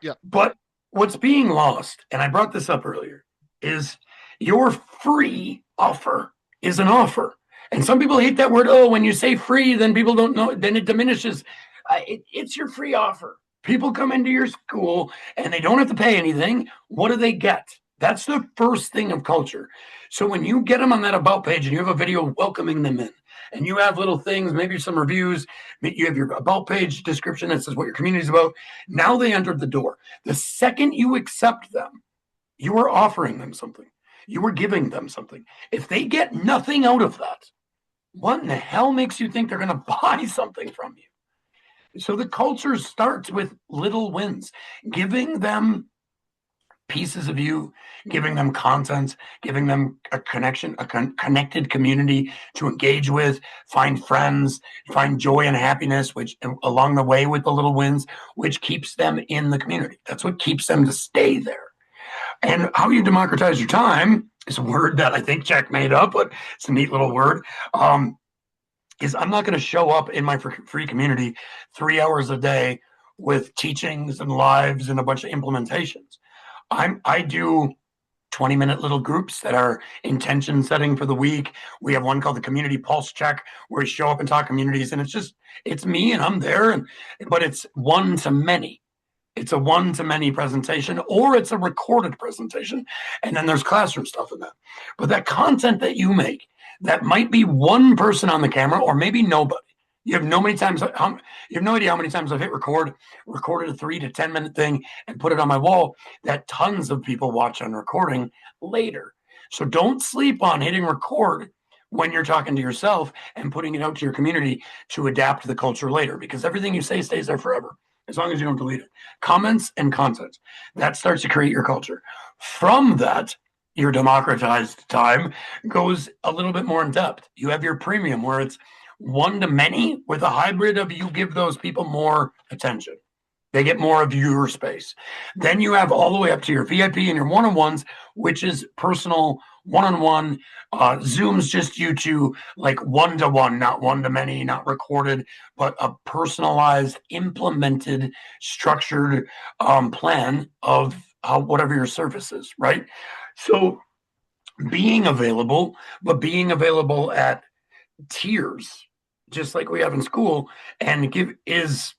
Yeah. But what's being lost, and I brought this up earlier, is your free offer is an offer. And some people hate that word. Oh, when you say free, then people don't know, then it diminishes. It's your free offer. People come into your school and they don't have to pay anything. What do they get? That's the first thing of culture. So when you get them on that about page and you have a video welcoming them in, and you have little things, maybe some reviews, you have your about page description that says what your community is about. Now they entered the door. The second you accept them, you are offering them something. You are giving them something. If they get nothing out of that, what in the hell makes you think they're going to buy something from you? So the culture starts with little wins, giving them pieces of you, giving them content, giving them a connection, connected community to engage with, find friends, find joy and happiness, which along the way with the little wins, which keeps them in the community. That's what keeps them to stay there. And how you democratize your time is a word that I think Jack made up, but it's a neat little word. Is I'm not going to show up in my free community 3 hours a day with teachings and lives and a bunch of implementations. I do 20-minute little groups that are intention setting for the week. We have one called the Community Pulse Check where we show up and talk communities, and it's me and I'm there, but it's one to many. It's a one to many presentation, or it's a recorded presentation. And then there's classroom stuff in that. But that content that you make, that might be one person on the camera, or maybe nobody. You have no idea how many times I've hit record, recorded a 3 to 10 minute thing, and put it on my wall that tons of people watch on recording later. So don't sleep on hitting record when you're talking to yourself and putting it out to your community to adapt to the culture later, because everything you say stays there forever as long as you don't delete it. Comments and content. That starts to create your culture. From that, your democratized time goes a little bit more in depth. You have your premium where it's one to many with a hybrid of you give those people more attention. They get more of your space. Then you have all the way up to your VIP and your one on ones, which is personal one on one. Zoom's just you two, like one to one, not one to many, not recorded, but a personalized, implemented, structured plan of whatever your service is, right? So being available, but being available at tiers, just like we have in school, and give is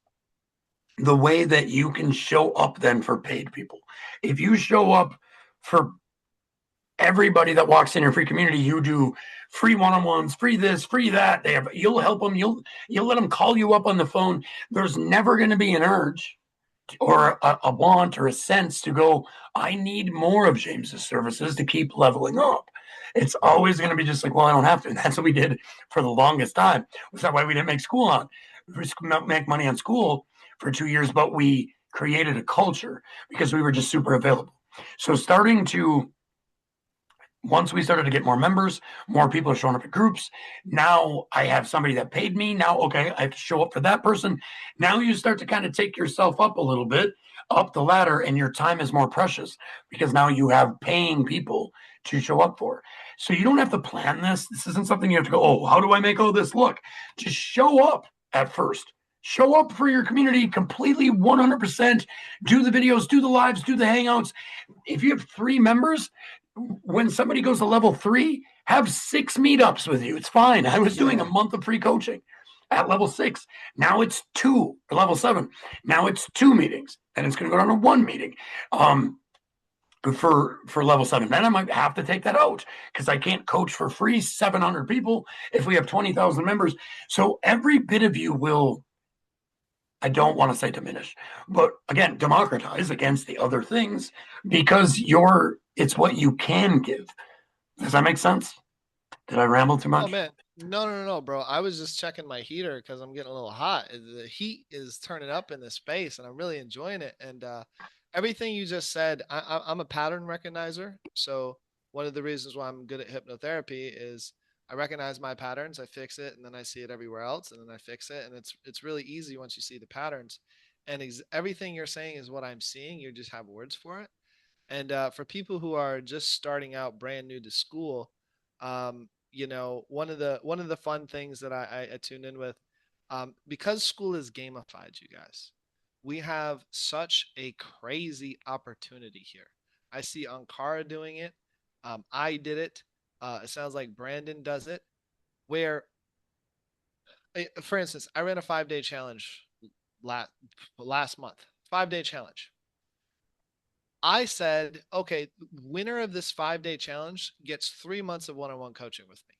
the way that you can show up then for paid people. If you show up for everybody that walks in your free community, you do free one-on-ones, free this, free that. You'll help them. You'll let them call you up on the phone. There's never going to be an urge or a want or a sense to go, I need more of James's services to keep leveling up. It's always going to be just like, well, I don't have to. And that's what we did for the longest time. That's why we didn't make school on. We make money on school for 2 years, but we created a culture because we were just super available. So once we started to get more members, more people are showing up at groups. Now I have somebody that paid me. Now, okay, I have to show up for that person. Now you start to kind of take yourself up a little bit, up the ladder, and your time is more precious because now you have paying people to show up for. So you don't have to plan this. This isn't something you have to go, oh, how do I make all this look? Just show up at first. Show up for your community completely 100%. Do the videos, do the lives, do the hangouts. If you have 3 members, when somebody goes to level 3, have 6 meetups with you. It's fine. I was doing a month of free coaching at level 6. Now it's 2 or level 7. Now it's 2 meetings, and it's going to go down to 1 meeting for level 7. Then I might have to take that out because I can't coach for free 700 people if we have 20,000 members. So every bit of you will, I don't want to say diminish, but again, democratize against the other things because it's what you can give. Does that make sense? Did I ramble too Oh much? man, no, bro. I was just checking my heater because I'm getting a little hot. The heat is turning up in this space, and I'm really enjoying it. And everything you just said, I'm a pattern recognizer. So one of the reasons why I'm good at hypnotherapy is I recognize my patterns, I fix it, and then I see it everywhere else, and then I fix it, and it's really easy once you see the patterns. And everything you're saying is what I'm seeing. You just have words for it. And for people who are just starting out brand new to school, one of the fun things that I tune in with, because school is gamified, you guys, we have such a crazy opportunity here. I see Ankara doing it. I did it. It sounds like Brandon does it. where, for instance, I ran a 5-day challenge last month. 5-day challenge. I said, okay, winner of this 5-day challenge gets 3 months of one-on-one coaching with me.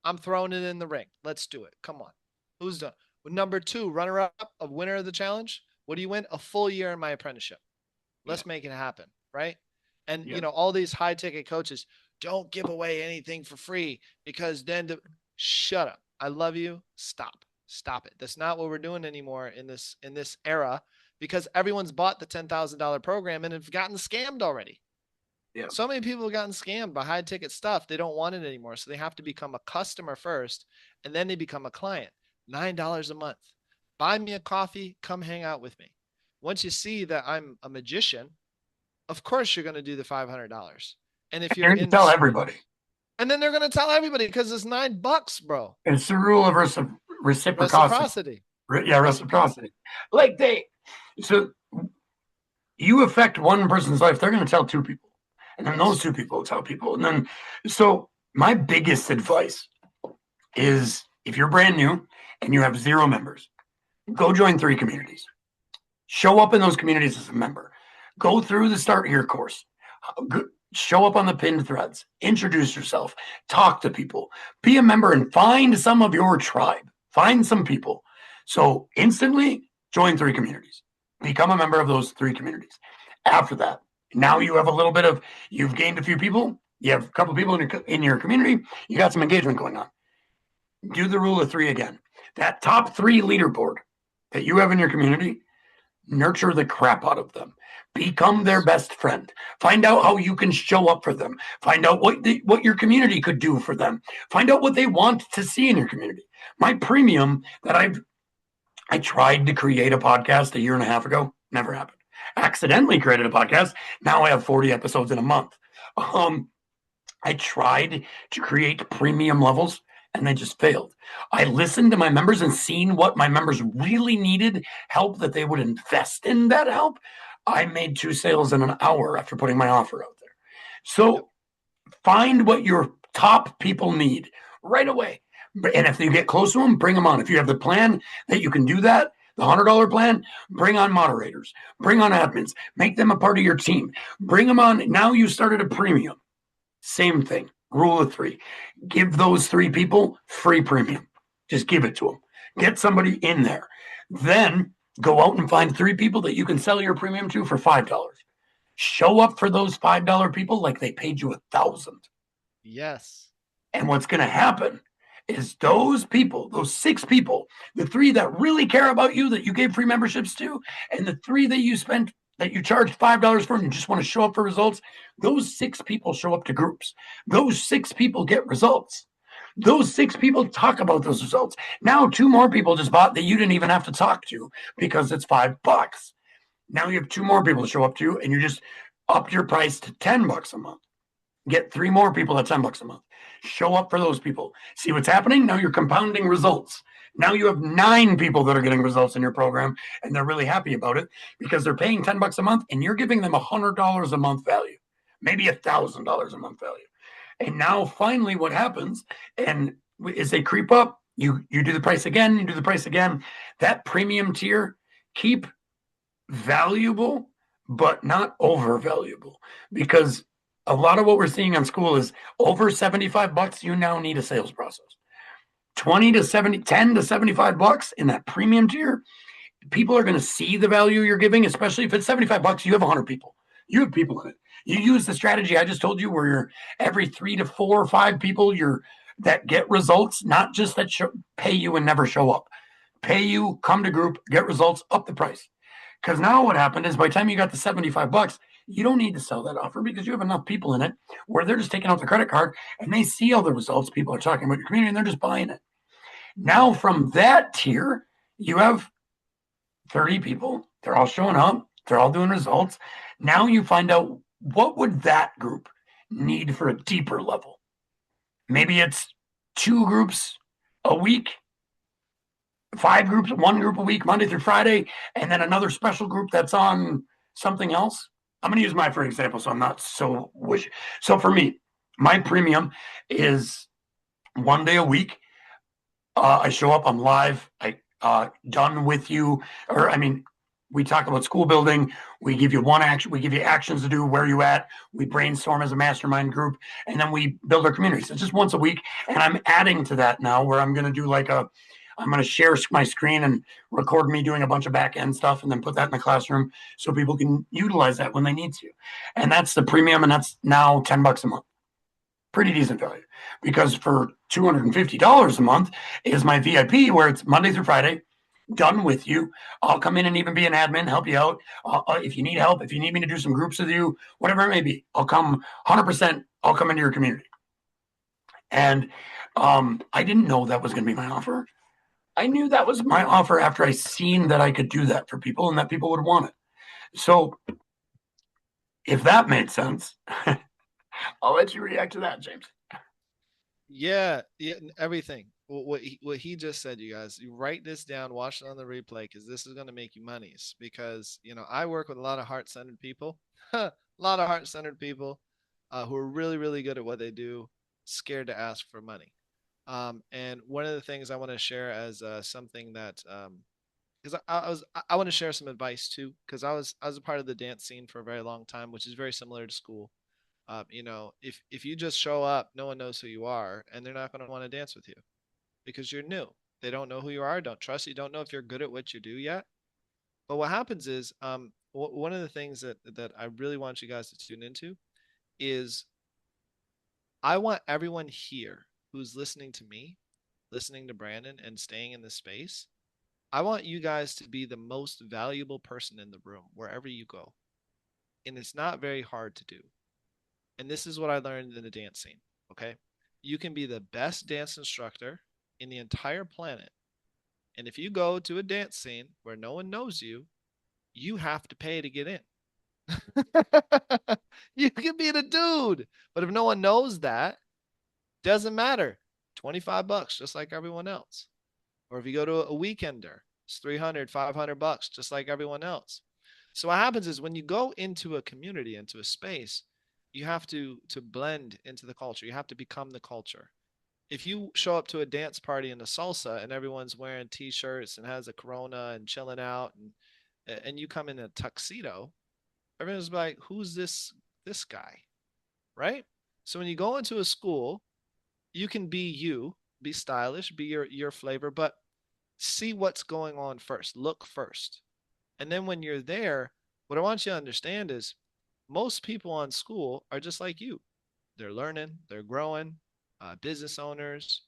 I'm throwing it in the ring. Let's do it. Come on. Who's done? Number 2, runner up of winner of the challenge. What do you win? A full year in my apprenticeship. Let's make it happen, right? And all these high ticket coaches don't give away anything for free because then shut up. I love you. Stop it. That's not what we're doing anymore in this era, because everyone's bought the $10,000 program and have gotten scammed already. Yeah. So many people have gotten scammed by high ticket stuff. They don't want it anymore. So they have to become a customer first, and then they become a client. $9 a month. Buy me a coffee. Come hang out with me. Once you see that I'm a magician, of course you're going to do the $500. And if you're in, tell everybody. And then they're going to tell everybody because it's $9, bro. It's the rule of reciprocity. Reciprocity. Like so you affect one person's life, they're going to tell 2 people. And then those 2 people will tell people. And then, so my biggest advice is if you're brand new and you have 0 members, go join 3 communities. Show up in those communities as a member. Go through the Start Here course. Show up on the pinned threads. Introduce yourself. Talk to people. Be a member and find some of your tribe. Find some people. So instantly join 3 communities. Become a member of those 3 communities. After that, now you have a little bit of, you've gained a few people. You have a couple of people in your community. You got some engagement going on. Do the rule of 3 again. That top 3 leaderboard that you have in your community, nurture the crap out of them. Become their best friend. Find out how you can show up for them. Find out what your community could do for them. Find out what they want to see in your community. My premium that I tried to create a podcast a year and a half ago, never happened. Accidentally created a podcast. Now I have 40 episodes in a month. I tried to create premium levels and they just failed. I listened to my members and seen what my members really needed, help that they would invest in that help. I made 2 sales in an hour after putting my offer out there. So find what your top people need right away. And if you get close to them, bring them on. If you have the plan that you can do that, the $100 plan, bring on moderators, bring on admins, make them a part of your team, bring them on. Now you started a premium. Same thing. Rule of 3. Give those 3 people free premium. Just give it to them. Get somebody in there. Then go out and find 3 people that you can sell your premium to for $5. Show up for those $5 people like they paid you $1,000. Yes. And what's going to happen is those people, those 6 people, the 3 that really care about you, that you gave free memberships to, and the 3 that you spent, that you charged $5 for and you just want to show up for results, those 6 people show up to groups. Those 6 people get results. Those 6 people talk about those results. Now 2 more people just bought that you didn't even have to talk to because it's $5. Now you have 2 more people to show up to, and you just upped your price to $10 a month. Get 3 more people at $10 a month. Show up for those people. See what's happening? Now you're compounding results. Now you have 9 people that are getting results in your program, and they're really happy about it because they're paying $10 a month, and you're giving them $100 a month value, maybe $1,000 a month value. And now finally what happens, and as they creep up, you do the price again, you do the price again. That premium tier, keep valuable, but not overvaluable, because a lot of what we're seeing on SKOOL is over $75, you now need a sales process. 10 to $75 in that premium tier, people are going to see the value you're giving, especially if it's $75, you have 100 people. You have people in it. You use the strategy I just told you where you're every 3 to 4 or 5 people that get results, not just that pay you and never show up. Pay you, come to group, get results, up the price. Because now what happened is by the time you got the $75, you don't need to sell that offer because you have enough people in it where they're just taking out the credit card and they see all the results. People are talking about your community and they're just buying it. Now from that tier, you have 30 people. They're all showing up. They're all doing results. Now you find out what would that group need for a deeper level. Maybe it's 2 groups a week, 5 groups, 1 group a week, Monday through Friday, and then another special group that's on something else. I'm going to use mine for example, so I'm not so wishy. So for me, my premium is one day a week. I show up, I'm live, I done with you, or I mean, we talk about school building. We give you one action, we give you actions to do, where you at. We brainstorm as a mastermind group, and then we build our community. So it's just once a week, and I'm adding to that now, where I'm going to do I'm going to share my screen and record me doing a bunch of back end stuff, and then put that in the classroom so people can utilize that when they need to. And that's the premium, and that's now $10 a month. Pretty decent value, because for $250 a month is my VIP, where it's Monday through Friday, done with you. I'll come in and even be an admin, help you out. If you need help, if you need me to do some groups with you, whatever it may be, I'll come 100%. I'll come into your community. And I didn't know that was going to be my offer. I knew that was my offer after I seen that I could do that for people and that people would want it. So if that made sense, I'll let you react to that, James. Yeah, yeah, everything. What he just said, you guys, you write this down, watch it on the replay, because this is going to make you monies. Because I work with a lot of heart-centered people, a lot of heart-centered people, who are really, really good at what they do, scared to ask for money. And one of the things I want to share as something that, because I want to share some advice too, because I was a part of the dance scene for a very long time, which is very similar to school. If you just show up, no one knows who you are, and they're not going to want to dance with you because you're new. They don't know who you are, don't trust you, don't know if you're good at what you do yet. But what happens is, one of the things that I really want you guys to tune into is, I want everyone here who's listening to me, listening to Brandon, and staying in this space. I want you guys to be the most valuable person in the room wherever you go. And it's not very hard to do. And this is what I learned in the dance scene. Okay. You can be the best dance instructor in the entire planet. And if you go to a dance scene where no one knows you, you have to pay to get in. You can be the dude. But if no one knows that, doesn't matter. 25 bucks, just like everyone else. Or if you go to a weekender, it's 300, 500 bucks, just like everyone else. So what happens is, when you go into a community, into a space, you have to blend into the culture. You have to become the culture. If you show up to a dance party in a salsa and everyone's wearing t-shirts and has a Corona and chilling out, and you come in a tuxedo, everyone's like, "Who's this guy?" Right? So when you go into a school, you can be you, be stylish, be your flavor, but see what's going on first. Look first. And then when you're there, what I want you to understand is, most people on school are just like you. They're learning, they're growing, business owners.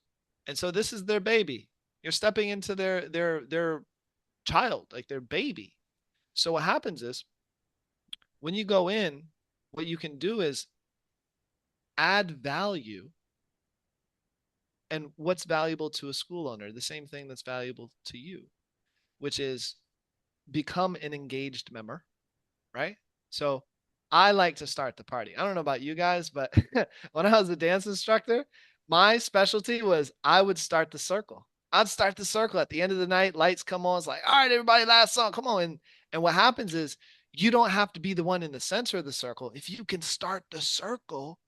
And so this is their baby. You're stepping into their child, like their baby. So what happens is, when you go in, what you can do is add value. And what's valuable to a school owner? The same thing that's valuable to you, which is become an engaged member, right? So I like to start the party. I don't know about you guys, but when I was a dance instructor, my specialty was, I would start the circle. I'd start the circle at the end of the night, lights come on. It's like, all right, everybody, last song, come on. And what happens is, you don't have to be the one in the center of the circle. If you can start the circle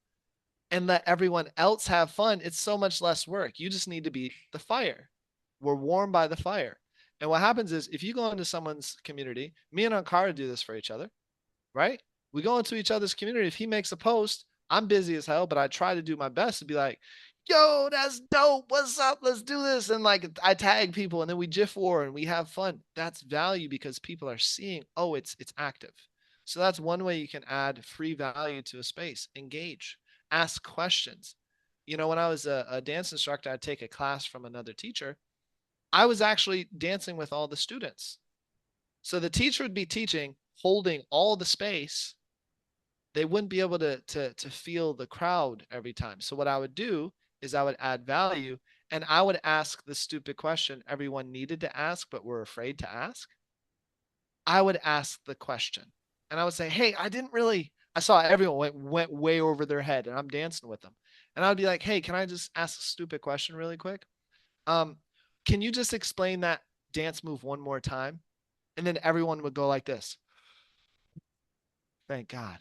and let everyone else have fun, it's so much less work. You just need to be the fire. We're warmed by the fire. And what happens is, if you go into someone's community, me and Ankara do this for each other, right? We go into each other's community. If he makes a post, I'm busy as hell, but I try to do my best to be like, "Yo, that's dope. What's up? Let's do this." And like, I tag people, and then we GIF war and we have fun. That's value, because people are seeing, oh, it's active. So that's one way you can add free value to a space. Engage, ask questions. When I was a dance instructor, I'd take a class from another teacher. I was actually dancing with all the students. So the teacher would be teaching, holding all the space. They wouldn't be able to feel the crowd every time. So what I would do is, I would add value, and I would ask the stupid question everyone needed to ask but were afraid to ask. I would ask the question, and I would say, "Hey, I saw everyone went way over their head, and I'm dancing with them." And I'd be like, "Hey, can I just ask a stupid question really quick? Um, can you just explain that dance move one more time?" And then everyone would go like this. Thank God.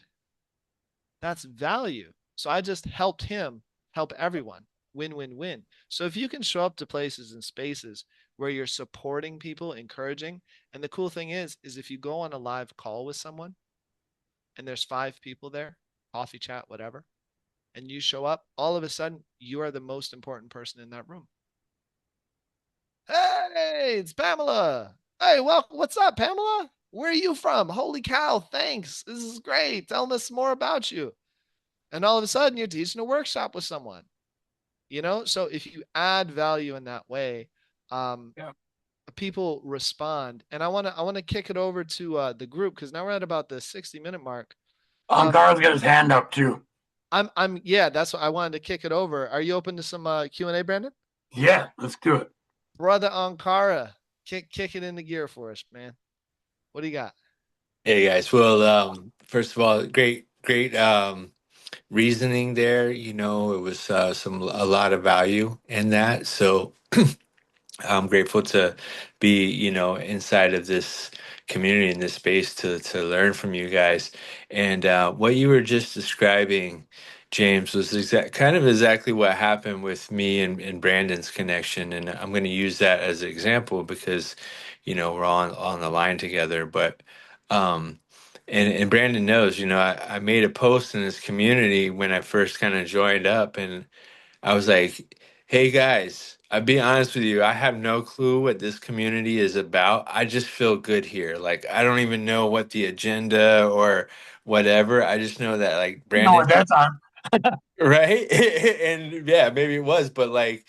That's value. So I just helped him help everyone. win, win, win. So if you can show up to places and spaces where you're supporting people, encouraging, and the cool thing is if you go on a live call with someone and there's 5 people there, coffee chat, whatever, and you show up, all of a sudden you are the most important person in that room. Hey, it's Pamela. Hey, welcome. What's up, Pamela? Where are you from? Holy cow, thanks. This is great. Tell us more about you. And all of a sudden you're teaching a workshop with someone. So if you add value in that way, um, Yeah. people respond. And I want to kick it over to the group because now we're at about the 60-minute mark. Carl's got his hand up too. Yeah, that's what I wanted to kick it over. Are you open to some Q&A, Brandon? Yeah, let's do it. Brother Ankara, kick it into gear for us, man. What do you got? Hey guys, well, first of all, great reasoning there. It was a lot of value in that. So I'm grateful to be, inside of this community in this space to learn from you guys. And what you were just describing, James, was kind of exactly what happened with me and Brandon's connection. And I'm going to use that as an example because, we're on the line together. But and Brandon knows, I made a post in this community when I first kind of joined up, and I was like, hey guys, I'll be honest with you, I have no clue what this community is about. I just feel good here. Like, I don't even know what the agenda or whatever. I just know that, like, No, Brandon, at that time. right? And yeah, maybe it was, but like,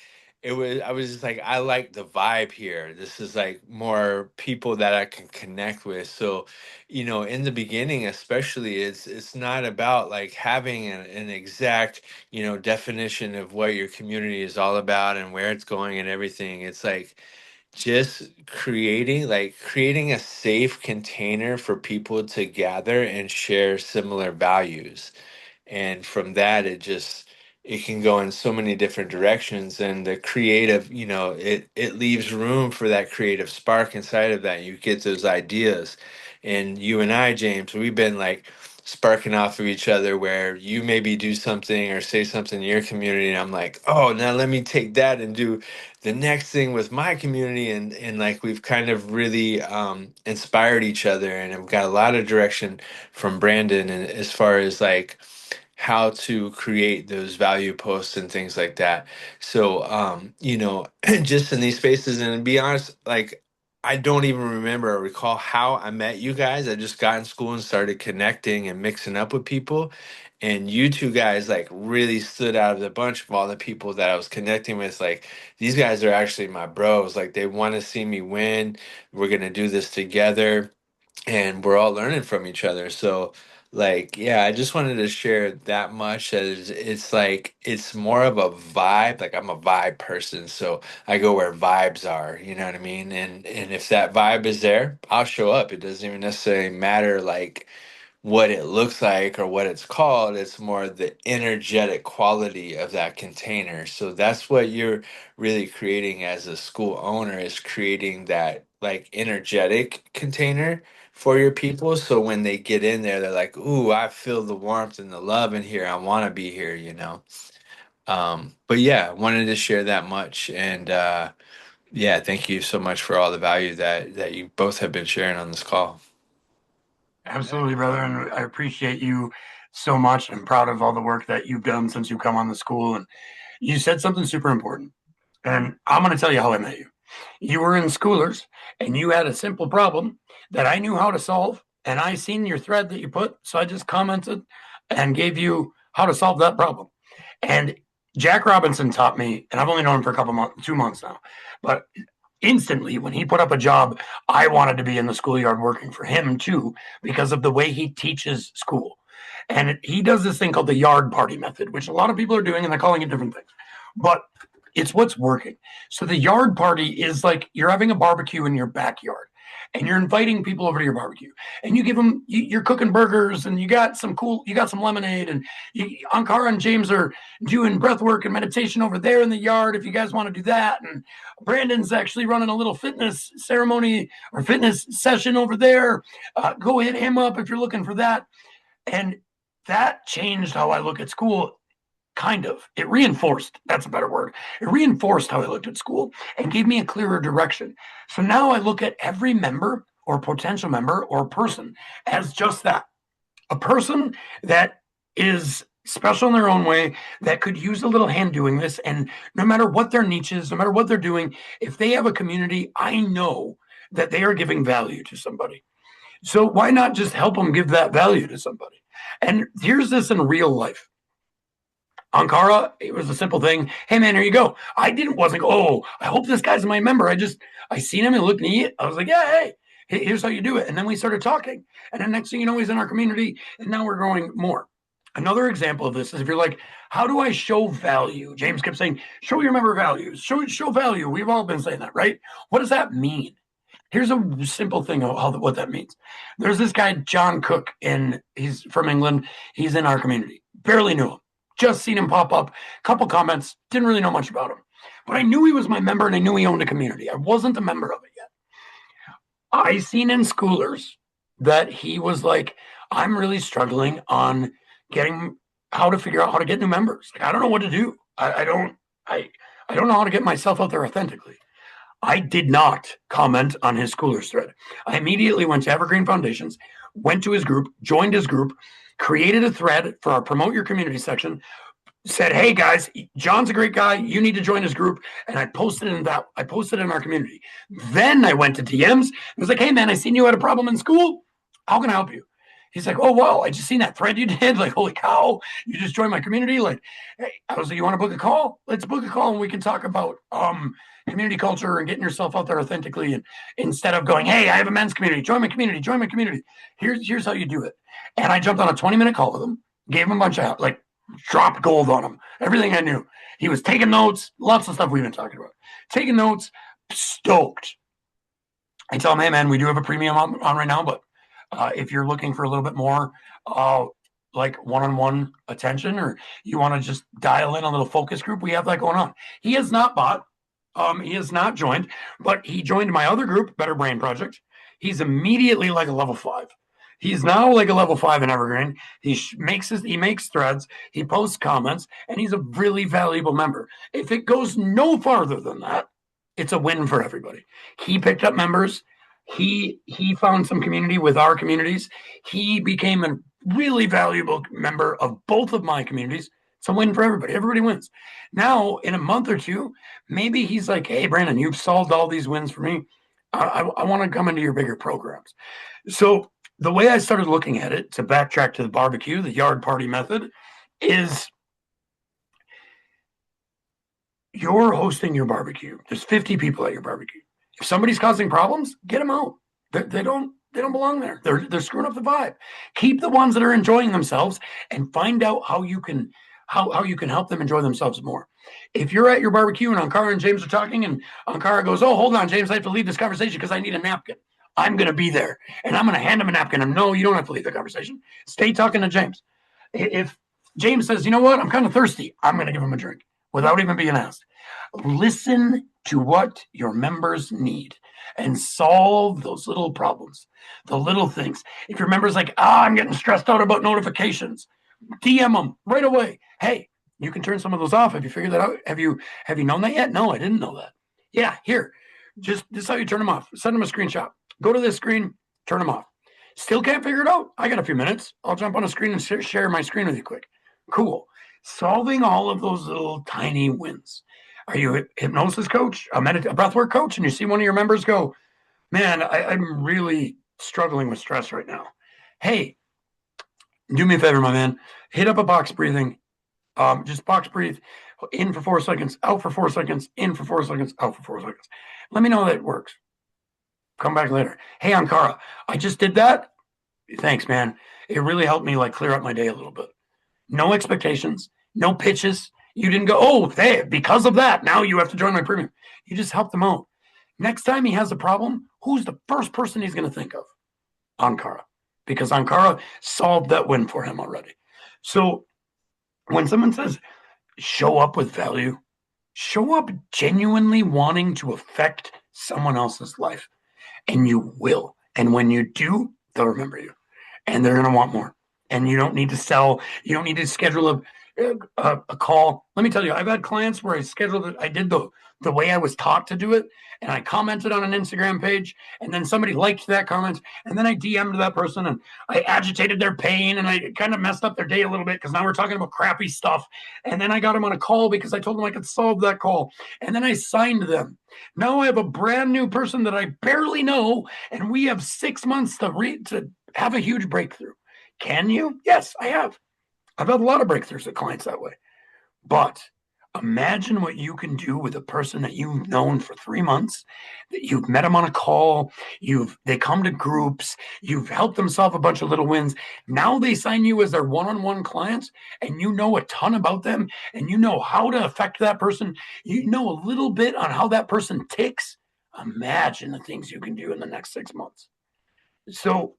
I was just like, I like the vibe here. This is like more people that I can connect with. So, in the beginning, especially, it's not about like having an exact, definition of what your community is all about and where it's going and everything. It's like just creating a safe container for people to gather and share similar values, and from that it can go in so many different directions, and the creative, it leaves room for that creative spark inside of that. You get those ideas, and you and I, James, we've been like sparking off of each other, where you maybe do something or say something in your community and I'm like, oh, now let me take that and do the next thing with my community, and like we've kind of really inspired each other, and I've got a lot of direction from Brandon, and as far as like how to create those value posts and things like that. So, just in these spaces, and to be honest, like I don't even remember or recall how I met you guys. I just got in school and started connecting and mixing up with people. And you two guys like really stood out of the bunch of all the people that I was connecting with. Like, these guys are actually my bros. Like, they want to see me win. We're gonna do this together, and we're all learning from each other. So, like, yeah, I just wanted to share that much, as it's like it's more of a vibe. Like, I'm a vibe person, so I go where vibes are, you know what I mean? And if that vibe is there, I'll show up. It doesn't even necessarily matter like what it looks like or what it's called. It's more the energetic quality of that container. So that's what you're really creating as a school owner, is creating that like energetic container for your people. So when they get in there, they're like, ooh, I feel the warmth and the love in here. I want to be here. But yeah, wanted to share that much. And yeah, thank you so much for all the value that you both have been sharing on this call. Absolutely, brother. And I appreciate you so much. I'm proud of all the work that you've done since you've come on the school. And you said something super important. And I'm going to tell you how I met you. You were in Schoolers and you had a simple problem that I knew how to solve. And I seen your thread that you put. So I just commented and gave you how to solve that problem. And Jack Robinson taught me, and I've only known him for a couple months, 2 months now, but instantly when he put up a job, I wanted to be in the schoolyard working for him too, because of the way he teaches school. And he does this thing called the yard party method, which a lot of people are doing and they're calling it different things. But it's what's working. So the yard party is like you're having a barbecue in your backyard and you're inviting people over to your barbecue and you give them, you're cooking burgers and you got some lemonade, and Ankara and James are doing breath work and meditation over there in the yard if you guys want to do that. And Brandon's actually running a little fitness ceremony or fitness session over there. Go hit him up if you're looking for that. And that changed how I look at school. kind of. It reinforced, that's a better word. It reinforced how I looked at school and gave me a clearer direction. So now I look at every member or potential member or person as just that, a person that is special in their own way, that could use a little hand doing this. And no matter what their niche is, no matter what they're doing, if they have a community, I know that they are giving value to somebody. So why not just help them give that value to somebody? And here's this in real life. Ankara, it was a simple thing. Hey man, here you go. Wasn't oh, I hope this guy's my member. I seen him and looked neat. I was like, yeah, hey, here's how you do it. And then we started talking. And then next thing you know, he's in our community, and now we're growing more. Another example of this is if you're like, how do I show value? James kept saying, show your member values, show value. We've all been saying that, right? What does that mean? Here's a simple thing of what that means. There's this guy, John Cook, and he's from England. He's in our community. Barely knew him. Just seen him pop up, couple comments, didn't really know much about him. But I knew he was my member and I knew he owned a community. I wasn't a member of it yet. I seen in Schoolers that he was like, I'm really struggling on getting how to figure out how to get new members. Like, I don't know what to do. I don't know how to get myself out there authentically. I did not comment on his Schoolers thread. I immediately went to Evergreen Foundations, went to his group, joined his group, created a thread for our promote your community section, said, hey guys, John's a great guy. You need to join his group. And I posted in our community. Then I went to DMs and was like, hey man, I seen you had a problem in school. How can I help you? He's like, oh, wow, I just seen that thread you did. Like, holy cow, you just joined my community. Like, hey, I was like, you want to book a call? Let's book a call and we can talk about community culture and getting yourself out there authentically. And instead of going, hey, I have a men's community, join my community. Here's how you do it. And I jumped on a 20-minute call with him, gave him a bunch of, like, dropped gold on him. Everything I knew. He was taking notes, lots of stuff we've been talking about. Taking notes, stoked. I tell him, hey, man, we do have a premium on right now, but if you're looking for a little bit more like one-on-one attention, or you want to just dial in a little focus group, we have that going on. He has not bought. He has not joined, but he joined my other group, Better Brain Project. He's immediately like a level 5. He's now like a level 5 in Evergreen. He makes threads, he posts comments, and he's a really valuable member. If it goes no farther than that, it's a win for everybody. He picked up members. He found some community with our communities. He became a really valuable member of both of my communities. It's a win for everybody. Everybody wins. Now, in a month or two, maybe he's like, hey, Brandon, you've solved all these wins for me. I want to come into your bigger programs. So the way I started looking at it, to backtrack to the barbecue, the yard party method, is you're hosting your barbecue. There's 50 people at your barbecue. If somebody's causing problems, get them out. They don't belong there. They're screwing up the vibe. Keep the ones that are enjoying themselves and find out how you can help them enjoy themselves more. If you're at your barbecue and Ankara and James are talking and Ankara goes, oh, hold on, James, I have to leave this conversation because I need a napkin. I'm going to be there and I'm going to hand him a napkin. And no, you don't have to leave the conversation. Stay talking to James. If James says, you know what, I'm kind of thirsty, I'm going to give him a drink without even being asked. Listen to what your members need and solve those little problems, the little things. If your member's like, I'm getting stressed out about notifications, DM them right away. Hey, you can turn some of those off. Have you figured that out? Have you known that yet? No, I didn't know that. Yeah, here, just this is how you turn them off. Send them a screenshot. Go to this screen, turn them off. Still can't figure it out? I got a few minutes. I'll jump on a screen and share my screen with you quick. Cool. Solving all of those little tiny wins. Are you a hypnosis coach, a breathwork coach, and you see one of your members go, man, I'm really struggling with stress right now. Hey, do me a favor, my man. Hit up a box breathing. Just box breathe. In for 4 seconds, out for 4 seconds, in for 4 seconds, out for 4 seconds. Let me know that it works. Come back later. Hey, Ankara, I just did that. Thanks, man. It really helped me like clear up my day a little bit. No expectations, no pitches. You didn't go, oh, hey, because of that, now you have to join my premium. You just help them out. Next time he has a problem, who's the first person he's going to think of? Ankara, because Ankara solved that win for him already. So when someone says, show up with value, show up genuinely wanting to affect someone else's life, and you will. And when you do, they'll remember you, and they're going to want more. And you don't need to sell. You don't need to schedule a call. Let me tell you, I've had clients where I scheduled it. I did the way I was taught to do it, and I commented on an Instagram page, and then somebody liked that comment, and then I DM'd that person, and I agitated their pain, and I kind of messed up their day a little bit because now we're talking about crappy stuff. And then I got them on a call because I told them I could solve that call, and then I signed them. Now I have a brand new person that I barely know, and we have 6 months to have a huge breakthrough. Can you? Yes, I have. I've had a lot of breakthroughs with clients that way. But imagine what you can do with a person that you've known for 3 months, that you've met them on a call, they come to groups, you've helped them solve a bunch of little wins. Now they sign you as their one-on-one clients, and you know a ton about them, and you know how to affect that person. You know a little bit on how that person ticks. Imagine the things you can do in the next 6 months. So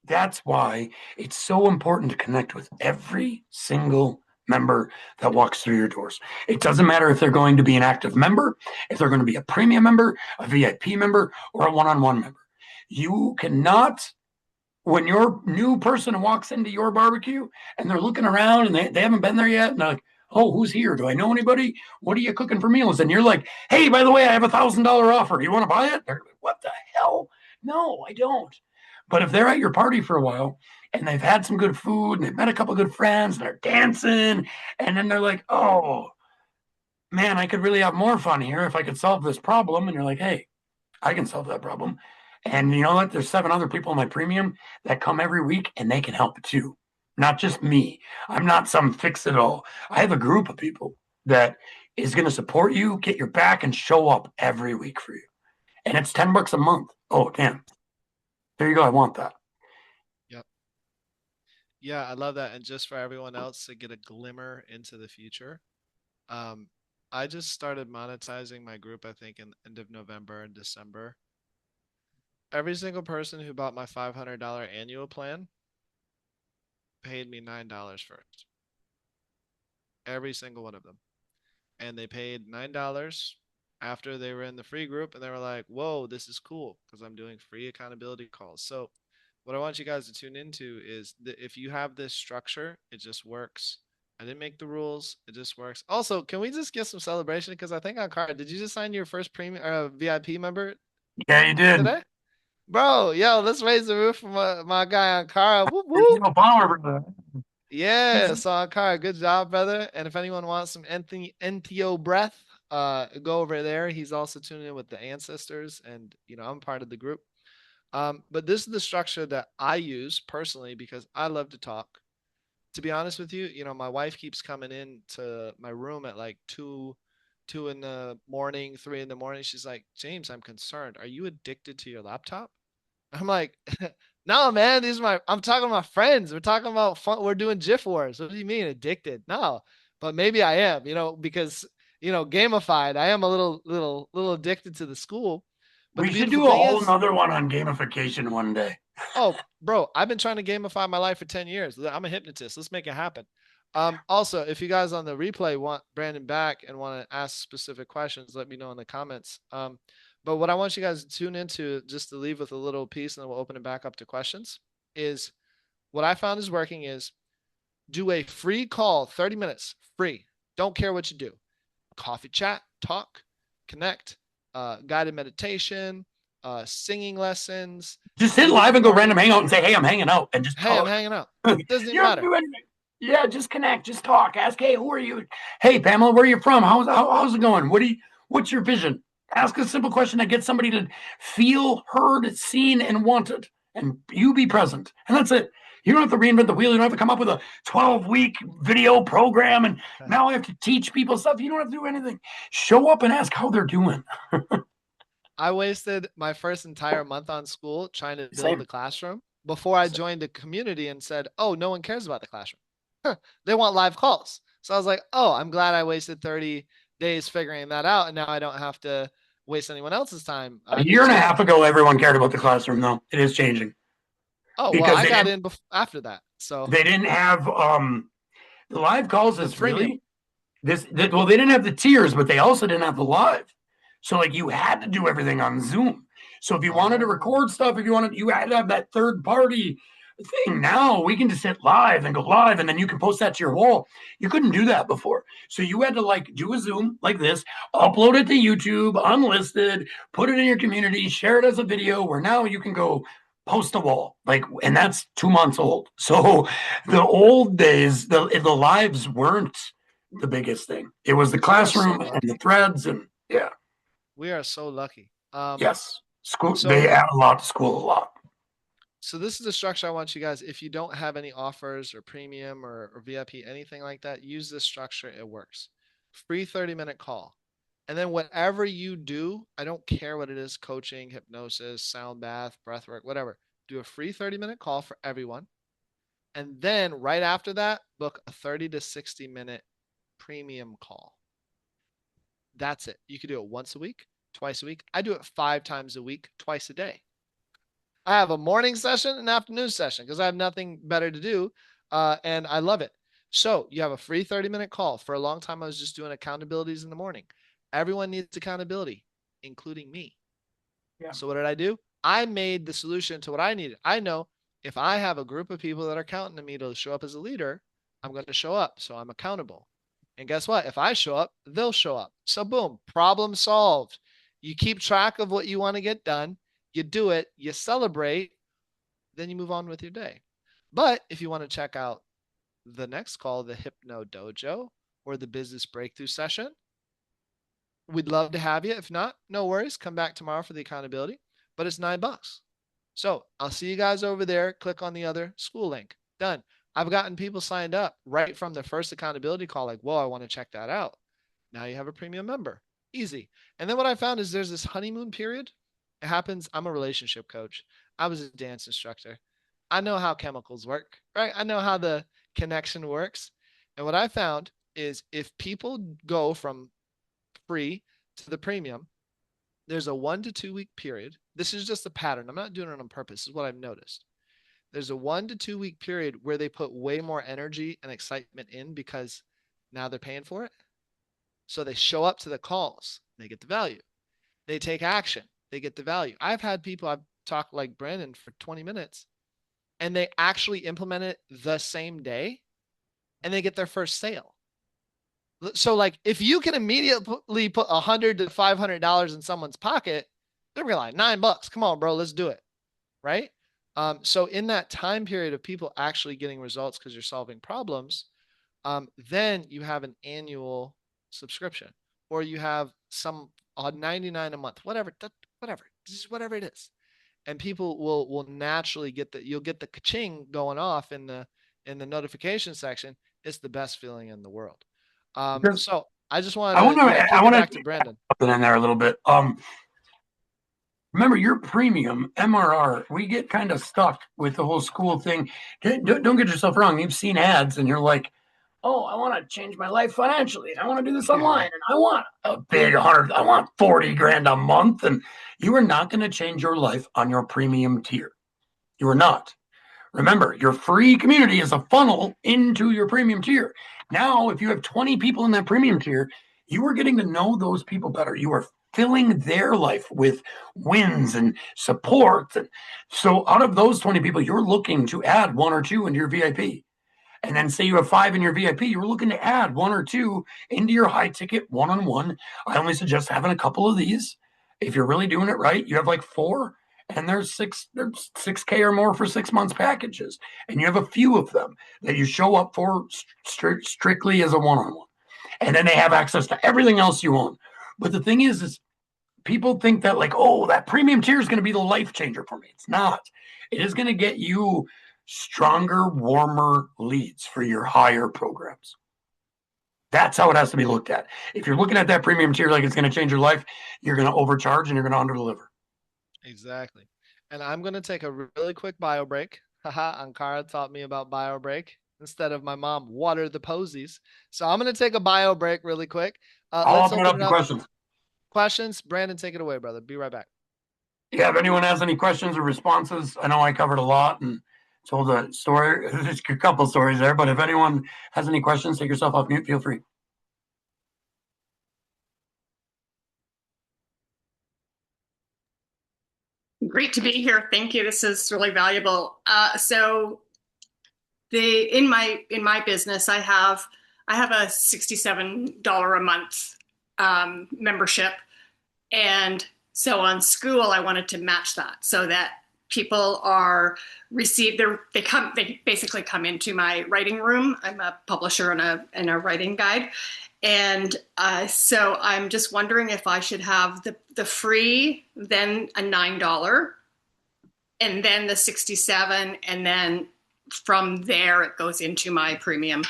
that's why it's so important to connect with every single member that walks through your doors. It doesn't matter if they're going to be an active member, if they're going to be a premium member, a VIP member, or a one-on-one member. You cannot, when your new person walks into your barbecue and they're looking around and they haven't been there yet, and they're like, oh, who's here? Do I know anybody? What are you cooking for meals? And you're like, hey, by the way, I have $1,000 offer. You want to buy it? They're like, what the hell? No, I don't. But if they're at your party for a while and they've had some good food and they've met a couple of good friends and they're dancing, and then they're like, oh, man, I could really have more fun here if I could solve this problem. And you're like, hey, I can solve that problem. And you know what? There's 7 other people in my premium that come every week and they can help too. Not just me. I'm not some fix it all. I have a group of people that is going to support you, get your back, and show up every week for you. And it's $10 a month. Oh, damn. There you go. I want that. Yep. Yeah, I love that. And just for everyone else to get a glimmer into the future, um, I just started monetizing my group, I think, in the end of November and December. Every single person who bought my $500 annual plan paid me $9 first. Every single one of them. And they paid $9 after they were in the free group, and they were like, whoa, this is cool because I'm doing free accountability calls. So what I want you guys to tune into is that if you have this structure, it just works. I didn't make the rules. It just works. Also, can we just get some celebration? Because I think on card, did you just sign your first premium or VIP member Yeah, you did. today? Bro, yo, let's raise the roof for my guy on Cara. Whoop There's whoop. no power, brother. Yeah, so on Cara, good job, brother. And if anyone wants some NTO breath, go over there. He's also tuning in with the ancestors, and I'm part of the group. But this is the structure that I use personally because I love to talk. To be honest with you, my wife keeps coming in to my room at like two in the morning, 3 in the morning. She's like, James, I'm concerned. Are you addicted to your laptop? I'm like, no, man, I'm talking to my friends. We're talking about fun. We're doing GIF wars. What do you mean addicted? No, but maybe I am, because, gamified. I am a little addicted to the school. But We the should beautiful do a thing whole is, nother one on gamification one day. oh, bro, I've been trying to gamify my life for 10 years. I'm a hypnotist. Let's make it happen. Also, if you guys on the replay want Brandon back and want to ask specific questions, let me know in the comments. But what I want you guys to tune into, just to leave with a little piece, and then we'll open it back up to questions, is what I found is working is do a free call, 30 minutes, free. Don't care what you do. Coffee chat, talk, connect, guided meditation, singing lessons. Just hit live and go random hangout and say, hey, I'm hanging out, and just Hey, I'm talk. hanging out. It doesn't You even don't have to matter. do anything. Yeah, just connect, just talk. Ask, hey, who are you? Hey, Pamela, where are you from? How's it going? What's your vision? Ask a simple question that gets somebody to feel heard, seen, and wanted, and you be present. And that's it. You don't have to reinvent the wheel. You don't have to come up with a 12-week video program. And now I have to teach people stuff. You don't have to do anything. Show up and ask how they're doing. I wasted my first entire month on school trying to build Same. the classroom before I joined the community and said, oh, no one cares about the classroom. They want live calls. So I was like, oh, I'm glad I wasted 30 days figuring that out. And now I don't have to waste anyone else's time. A I year could and a just, half ago, everyone cared about the classroom, though. It is changing oh, well, because I got in after that. So they didn't have the live calls the is premium. really well, they didn't have the tiers, but they also didn't have the live. So like you had to do everything on Zoom. So if you wanted to Oh, record stuff, if you had to have that third party thing. Now we can just hit live and go live, and then you can post that to your wall. You couldn't do that before. So you had to like do a Zoom like this, upload it to YouTube, unlisted, put it in your community, share it as a video, where now you can go post a wall. Like, and that's 2 months old. So the old days, the lives weren't the biggest thing. It was the We are so classroom and the lucky. threads and yeah. We are so lucky. Yes. School, they So add a lot to school a lot. so this is the structure I want you guys. If you don't have any offers or premium or VIP, anything like that, use this structure. It works. Free 30-minute call. And then whatever you do, I don't care what it is, coaching, hypnosis, sound bath, breath work, whatever. Do a free 30-minute call for everyone. And then right after that, book a 30 to 60-minute premium call. That's it. You can do it once a week, twice a week. I do it 5 times a week, twice a day. I have a morning session and afternoon session because I have nothing better to do, and I love it. So you have a free 30-minute call. For a long time, I was just doing accountabilities in the morning. Everyone needs accountability, including me. Yeah. So what did I do? I made the solution to what I needed. I know if I have a group of people that are counting on me to show up as a leader, I'm going to show up. So I'm accountable. And guess what? If I show up, they'll show up. So boom, problem solved. You keep track of what you want to get done. You do it, you celebrate, then you move on with your day. But if you want to check out the next call, the Hypno Dojo or the Business Breakthrough Session, we'd love to have you. If not, no worries. Come back tomorrow for the accountability, but it's $9. So I'll see you guys over there. Click on the other school link. Done. I've gotten people signed up right from the first accountability call, like, whoa, I want to check that out. Now you have a premium member. Easy. And then what I found is there's this honeymoon period. It happens. I'm a relationship coach. I was a dance instructor. I know how chemicals work, right? I know how the connection works. And what I found is if people go from free to the premium, there's a 1 to 2 week period. This is just a pattern. I'm not doing it on purpose. This is what I've noticed. There's a 1 to 2 week period where they put way more energy and excitement in because now they're paying for it. So they show up to the calls, they get the value. They take action, they get the value. I've had people, I've talked like Brandon for 20 minutes and they actually implement it the same day and they get their first sale. So like if you can immediately put $100 to $500 in someone's pocket, they're gonna be like $9. Come on, bro, let's do it. Right. So in that time period of people actually getting results because you're solving problems, then you have an annual subscription or you have some 99 a month, whatever, just whatever it is. And people will naturally get you'll get the ka-ching going off in the notification section. It's the best feeling in the world. Because So I just wanted I want to, yeah, to, I kick it want back to to Brandon. put in there a little bit. Remember your premium MRR. We get kind of stuck with the whole school thing. Don't get yourself wrong. You've seen ads and you're like, oh, I want to change my life financially. I want to do this online and I want a big 100, I want 40 grand a month. And you are not going to change your life on your premium tier. You are not. Remember, your free community is a funnel into your premium tier. Now, if you have 20 people in that premium tier, you are getting to know those people better. You are filling their life with wins and support. And so, out of those 20 people, you're looking to add one or two into your VIP. And then, say you have 5 in your VIP, you're looking to add one or two into your high ticket one on one. I only suggest having a couple of these. If you're really doing it right, you have like 4 and there's 6K or more for 6 months packages, and you have a few of them that you show up for strictly as a one-on-one, and then they have access to everything else you own. But the thing is people think that like, oh, that premium tier is going to be the life changer for me. It's not. It is going to get you stronger, warmer leads for your higher programs. That's how it has to be looked at. If you're looking at that premium tier like it's going to change your life, you're going to overcharge and you're going to underdeliver. Exactly. And I'm going to take a really quick bio break. Haha, Ankara taught me about bio break instead of my mom water the posies. So I'm going to take a bio break really quick. I'll Let's open it open up it to up. questions. Questions? Brandon, take it away, brother. Be right back. Yeah, if anyone has any questions or responses, I know I covered a lot and told a story. There's a couple stories there, but if anyone has any questions, take yourself off mute. Feel free. Great to be here. Thank you. This is really valuable. So in my business, I have a $67 a month membership, and so on SKOOL, I wanted to match that so that people are they basically come into my writing room. I'm a publisher and a writing guide, and so I'm just wondering if I should have the free, then a $9, and then the 67, and then from there it goes into my premium.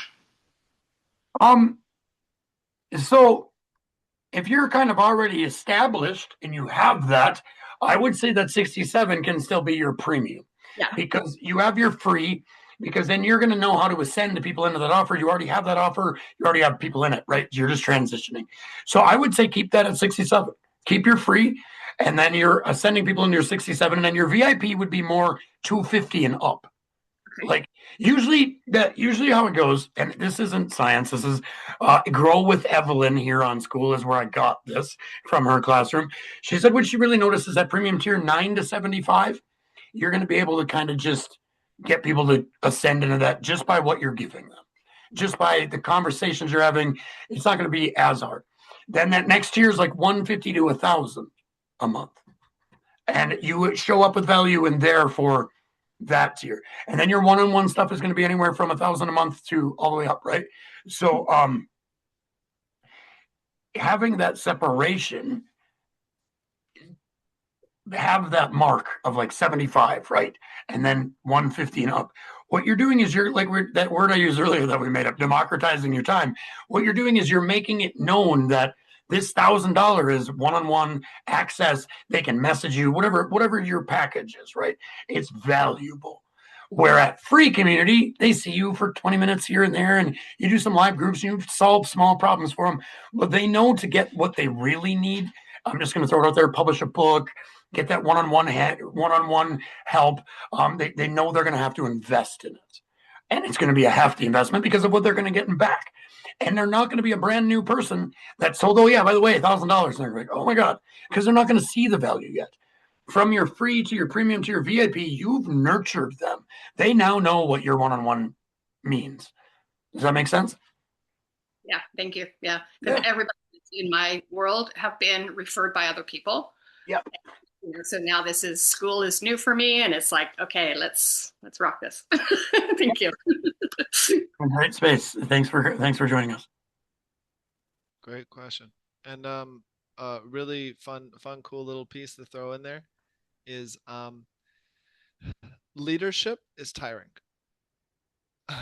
Um, so if you're kind of already established and you have that, I would say that 67 can still be your premium. Yeah. Because you have your free, because then you're going to know how to ascend the people into that offer. You already have that offer. You already have people in it, right? You're just transitioning. So I would say keep that at 67. Keep your free, and then you're ascending people into your 67, and then your VIP would be more 250 and up. Okay. Like usually how it goes, and this isn't science. This is Grow with Evelyn here on SKOOL is where I got this from her classroom. She said what she really notices that premium tier 9 to 75, you're going to be able to kind of just get people to ascend into that just by what you're giving them, just by the conversations you're having. It's not going to be as hard. Then that next tier is like 150 to 1,000 a month, and you show up with value in there for that tier. And then your one-on-one stuff is going to be anywhere from 1,000 a month to all the way up, right? So having that separation, have that mark of like 75, right? And then 150 and up. What you're doing is you're like that word I used earlier that we made up, democratizing your time. What you're doing is you're making it known that this $1,000 is one-on-one access. They can message you, whatever your package is, right? It's valuable. Where at free community, they see you for 20 minutes here and there, and you do some live groups, and you solve small problems for them. But they know to get what they really need. I'm just going to throw it out there, publish a book, get that one-on-one help. They know they're going to have to invest in it. And it's going to be a hefty investment because of what they're going to get back. And they're not going to be a brand new person that sold, oh, yeah, by the way, $1,000. And they're like, oh, my God, because they're not going to see the value yet. From your free to your premium to your VIP, you've nurtured them. They now know what your one-on-one means. Does that make sense? Yeah, thank you. Yeah, because everybody in my world have been referred by other people. Yep. So now this is SKOOL is new for me, and it's like, okay, let's rock this. Thank you. Great space. Thanks for joining us. Great question. And really fun, cool little piece to throw in there is leadership is tiring.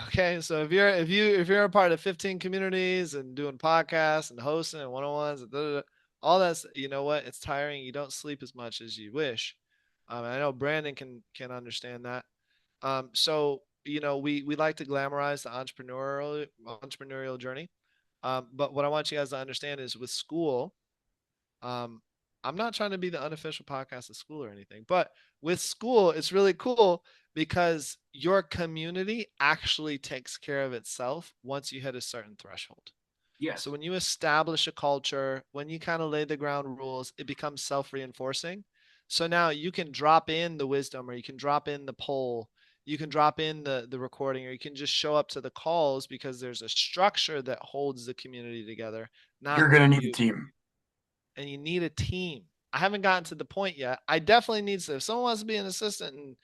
Okay, so if you're a part of 15 communities and doing podcasts and hosting and one-on-ones and all that's, you know what, it's tiring. You don't sleep as much as you wish. I know Brandon can understand that. So you know, we like to glamorize the entrepreneurial journey. But what I want you guys to understand is with SKOOL, um, I'm not trying to be the unofficial podcast of SKOOL or anything, but with SKOOL, it's really cool because your community actually takes care of itself once you hit a certain threshold. Yes. So when you establish a culture, when you kind of lay the ground rules, it becomes self-reinforcing. So now you can drop in the wisdom, or you can drop in the poll, you can drop in the recording, or you can just show up to the calls because there's a structure that holds the community together. You're going to need a team. And you need a team. I haven't gotten to the point yet. I definitely need to. If someone wants to be an assistant and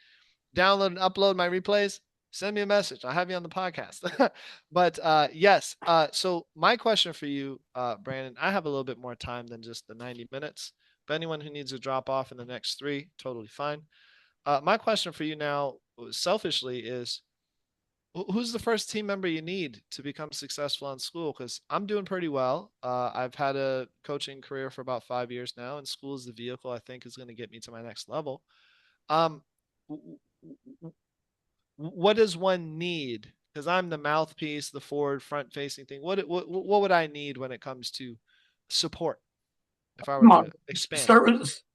download and upload my replays, send me a message. I'll have you on the podcast. But yes. So my question for you, Brandon, I have a little bit more time than just the 90 minutes. But anyone who needs to drop off in the next 3, totally fine. My question for you now, selfishly, is who's the first team member you need to become successful on SKOOL? Because I'm doing pretty well. I've had a coaching career for about 5 years now, and SKOOL is the vehicle I think is going to get me to my next level. Um, what does one need? Because I'm the mouthpiece, the forward, front-facing thing. What would I need when it comes to support? If I were to expand.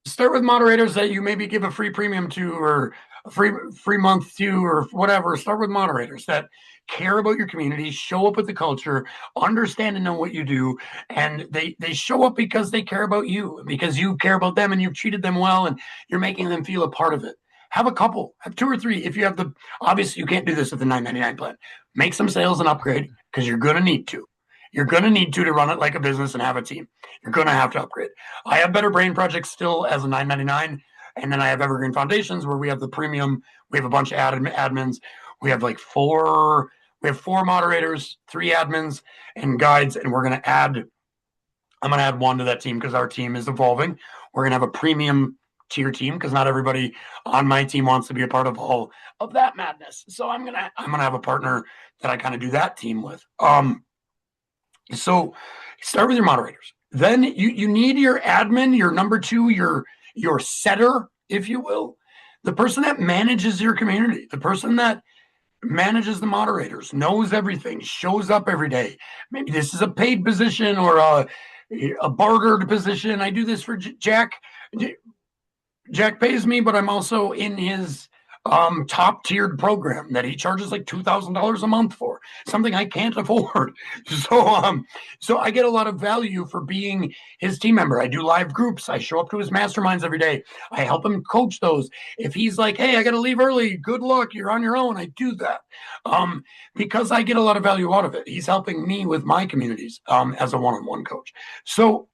Start with moderators that you maybe give a free premium to, or a free month to, or whatever. Start with moderators that care about your community, show up with the culture, understand and know what you do, and they show up because they care about you, because you care about them, and you've treated them well, and you're making them feel a part of it. Have a couple, have two or three. If you have the, obviously you can't do this with the 999 plan. Make some sales and upgrade, because you're going to need to. You're going to need to run it like a business and have a team. You're going to have to upgrade. I have Better Brain Projects still as a 999, and then I have Evergreen Foundations where we have the premium. We have a bunch of admins. We have like four. We have four moderators, three admins, and guides, and we're going to add. I'm going to add one to that team because our team is evolving. We're going to have a premium tier team because not everybody on my team wants to be a part of all of that madness. So I'm gonna have a partner that I kind of do that team with. So start with your moderators. Then you need your admin, your number two, your setter, if you will, the person that manages your community, the person that manages the moderators, knows everything, shows up every day. Maybe this is a paid position or a bartered position. I do this for Jack. Jack pays me, but I'm also in his top tiered program that he charges like $2,000 a month for, something I can't afford. So I get a lot of value for being his team member. I do live groups. I show up to his masterminds every day. I help him coach those. If he's like, hey, I got to leave early, good luck, you're on your own, I do that because I get a lot of value out of it. He's helping me with my communities as a one-on-one coach. So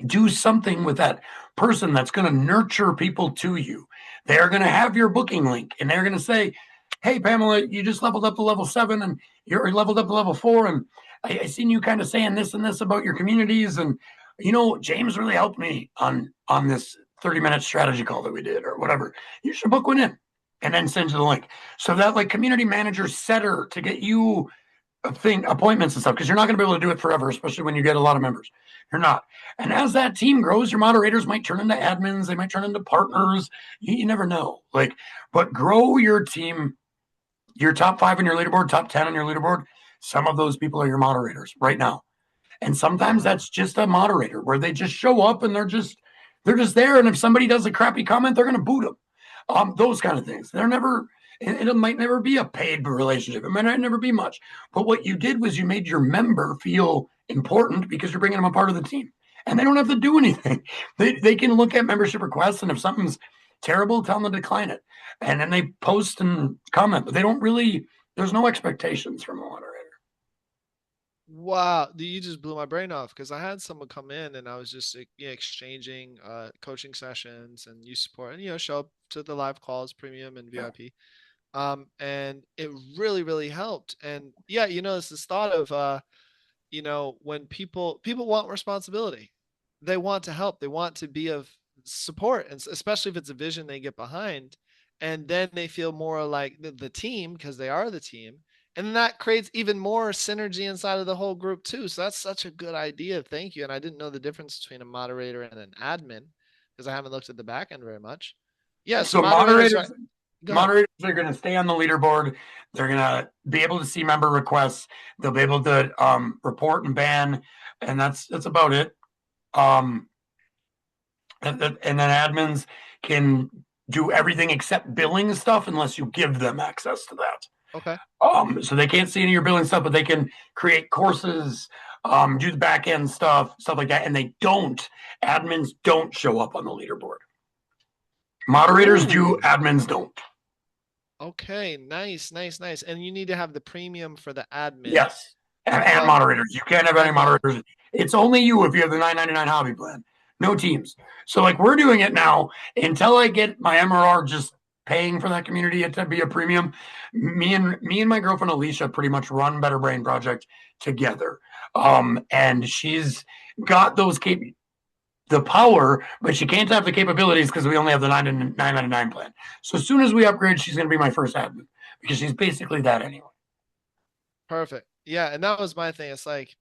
do something with that person that's going to nurture people to you. They're going to have your booking link and they're going to say, hey, Pamela, you just leveled up to level 7 and you're leveled up to level 4. And I seen you kind of saying this and this about your communities. And, James really helped me on this 30-minute strategy call that we did or whatever. You should book one in and then send you the link. So that like community manager setter to get you appointments and stuff, because you're not going to be able to do it forever, especially when you get a lot of members. You're not. And as that team grows, your moderators might turn into admins, they might turn into partners. You never know. But grow your team, your top 5 on your leaderboard, top 10 on your leaderboard. Some of those people are your moderators right now. And sometimes that's just a moderator where they just show up and they're just there. And if somebody does a crappy comment, they're going to boot them. Those kind of things. They're never. It might never be a paid relationship. It might never be much. But what you did was you made your member feel important because you're bringing them a part of the team, and they don't have to do anything. They can look at membership requests, and if something's terrible, tell them to decline it, and then they post and comment. But they don't really. There's no expectations from a moderator. Wow, you just blew my brain off because I had someone come in and I was just exchanging coaching sessions and you support and show up to the live calls, premium and VIP. And it really, really helped. And yeah, it's this thought of when people want responsibility, they want to help, they want to be of support, and especially if it's a vision they get behind, and then they feel more like the team because they are the team, and that creates even more synergy inside of the whole group too. So that's such a good idea. Thank you. And I didn't know the difference between a moderator and an admin because I haven't looked at the back end very much. Yeah, so So moderators are. Go ahead. moderators are going to stay on the leaderboard. They're going to be able to see member requests. They'll be able to report and ban, and that's about it. Um, and then admins can do everything except billing stuff unless you give them access to that. Okay. So they can't see any of your billing stuff, but they can create courses, do the back end stuff like that. And admins don't show up on the leaderboard. Moderators do, Ooh. admins don't. Okay, nice, nice, nice. And you need to have the premium for the admin. Yes, and moderators. You can't have any moderators. It's only you if you have the 999 hobby plan. No teams. So like we're doing it now until I get my MRR just paying for that community to be a premium. Me and my girlfriend Alicia pretty much run Better Brain Project together. And she's got the power, but she can't have the capabilities because we only have the 999 plan. So as soon as we upgrade, she's going to be my first admin because she's basically that anyway. Perfect. Yeah, and that was my thing. It's like,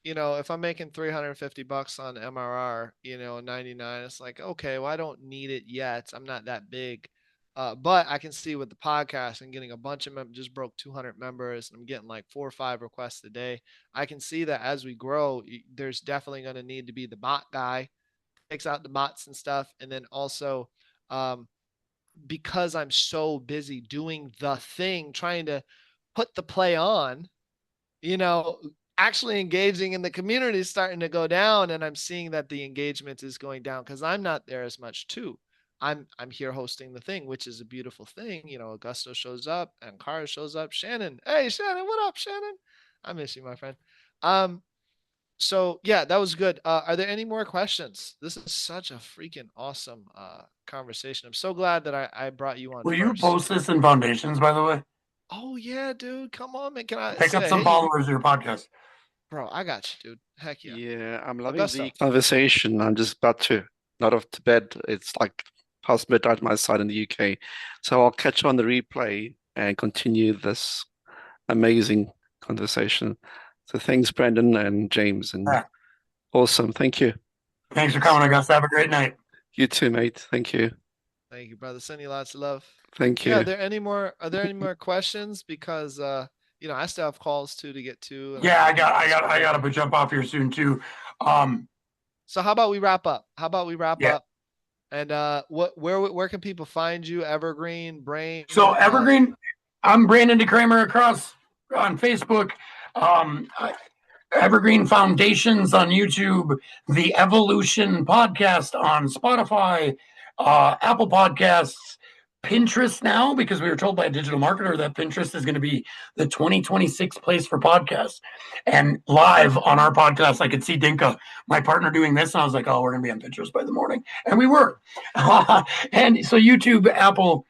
if I'm making $350 on MRR, 99, it's like, okay, well, I don't need it yet. I'm not that big. But I can see with the podcast and getting a bunch of members, just broke 200 members, and I'm getting like 4 or 5 requests a day. I can see that as we grow, there's definitely going to need to be the bot guy takes out the bots and stuff. And then also, because I'm so busy doing the thing, trying to put the play on, you know, actually engaging in the community is starting to go down, and I'm seeing that the engagement is going down because I'm not there as much too. I'm here hosting the thing, which is a beautiful thing. You know, Augusto shows up and Cara shows up. Shannon, hey Shannon, what up, Shannon? I miss you, my friend. Um, so yeah, that was good. Are there any more questions? This is such a freaking awesome conversation. I'm so glad that I brought you on Will you first. post this in Foundations, by the way? Oh yeah, dude, come on, man. Can I Pick up say, some hey, you, followers of your podcast. bro? I got you, dude. Heck yeah, Yeah, I'm loving the Augusto. conversation. I'm just about to nod off to bed. It's like past midnight my side in the UK. So I'll catch on the replay and continue this amazing conversation. So thanks, Brendan and James, and Yeah. awesome. Thank you. Thanks for Yes, coming, sir. Augusta. Have a great night. You too, mate. Thank you. Thank you, brother. Send you lots of love. Thank Yeah, you. are there any more questions? Because you know, I still have calls too to get to, and I Yeah, gotta keep this I rolling. got to jump off here soon too. Um, So how about we wrap up? How about we wrap yeah. up? And where can people find you? Evergreen, Brain, So Evergreen, I'm Brandon Decremer across on Facebook. Um, Evergreen Foundations on YouTube, the Evolution Podcast on Spotify, Apple Podcasts, Pinterest now, because we were told by a digital marketer that Pinterest is going to be the 2026 place for podcasts. And live on our podcast, I could see Dinka, my partner, doing this. And I was like, oh, we're going to be on Pinterest by the morning. And we were. And so YouTube, Apple,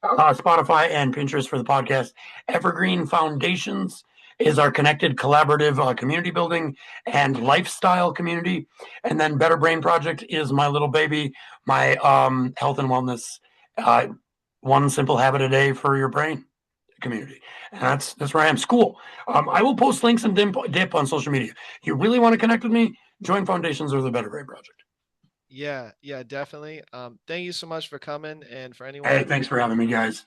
Spotify, and Pinterest for the podcast. Evergreen Foundations is our connected collaborative community building and lifestyle community. And then Better Brain Project is my little baby, my health and wellness, one simple habit a day for your brain community. And that's where I am. SKOOL. I will post links and dip on social media. You really want to connect with me? Join Foundations or the Better Brain Project. Yeah, yeah, definitely. Thank you so much for coming, and for anyone Hey, who thanks for having me, guys.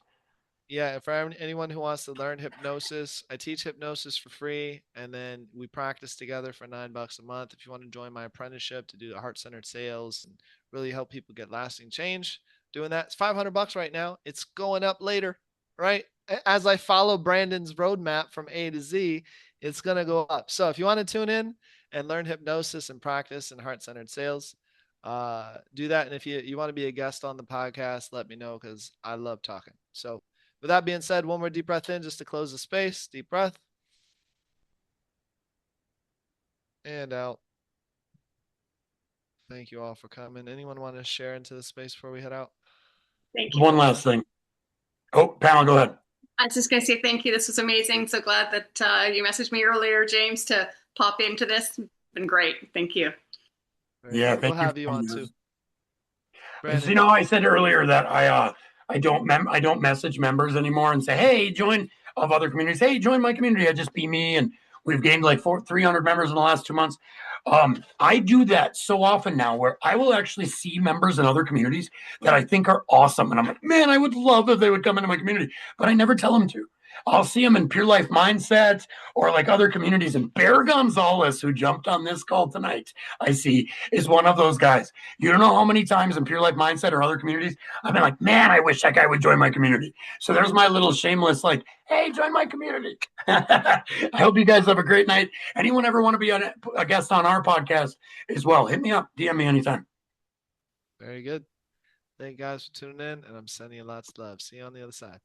yeah, for anyone who wants to learn hypnosis, I teach hypnosis for free, and then we practice together for $9 a month. If you want to join my apprenticeship to do the heart-centered sales and really help people get lasting change, doing that, it's $500 right now. It's going up later, right? As I follow Brandon's roadmap from A to Z, it's gonna go up. So if you want to tune in and learn hypnosis and practice and heart-centered sales, do that. And if you want to be a guest on the podcast, let me know because I love talking. So with that being said, one more deep breath in just to close the space. Deep breath. And out. Thank you all for coming. Anyone want to share into the space before we head out? Thank you. One last thing. Oh, Pamela, go ahead. I was just going to say thank you. This was amazing. So glad that you messaged me earlier, James, to pop into this. It's been great. Thank you. Yeah, we'll thank you. have you on too. You know, I said earlier that I don't message members anymore and say, hey, join of other communities. Hey, join my community. I just be me, and we've gained like 300 members in the last 2 months. I do that so often now, where I will actually see members in other communities that I think are awesome, and I'm like, man, I would love if they would come into my community, but I never tell them to. I'll see them in Pure Life Mindset or like other communities. And Bear Gonzalez, who jumped on this call tonight, I see, is one of those guys. You don't know how many times in Pure Life Mindset or other communities I've been like, man, I wish that guy would join my community. So there's my little shameless, like, hey, join my community. I hope you guys have a great night. Anyone ever want to be a guest on our podcast as well, hit me up, DM me anytime. Very good. Thank you guys for tuning in, and I'm sending you lots of love. See you on the other side.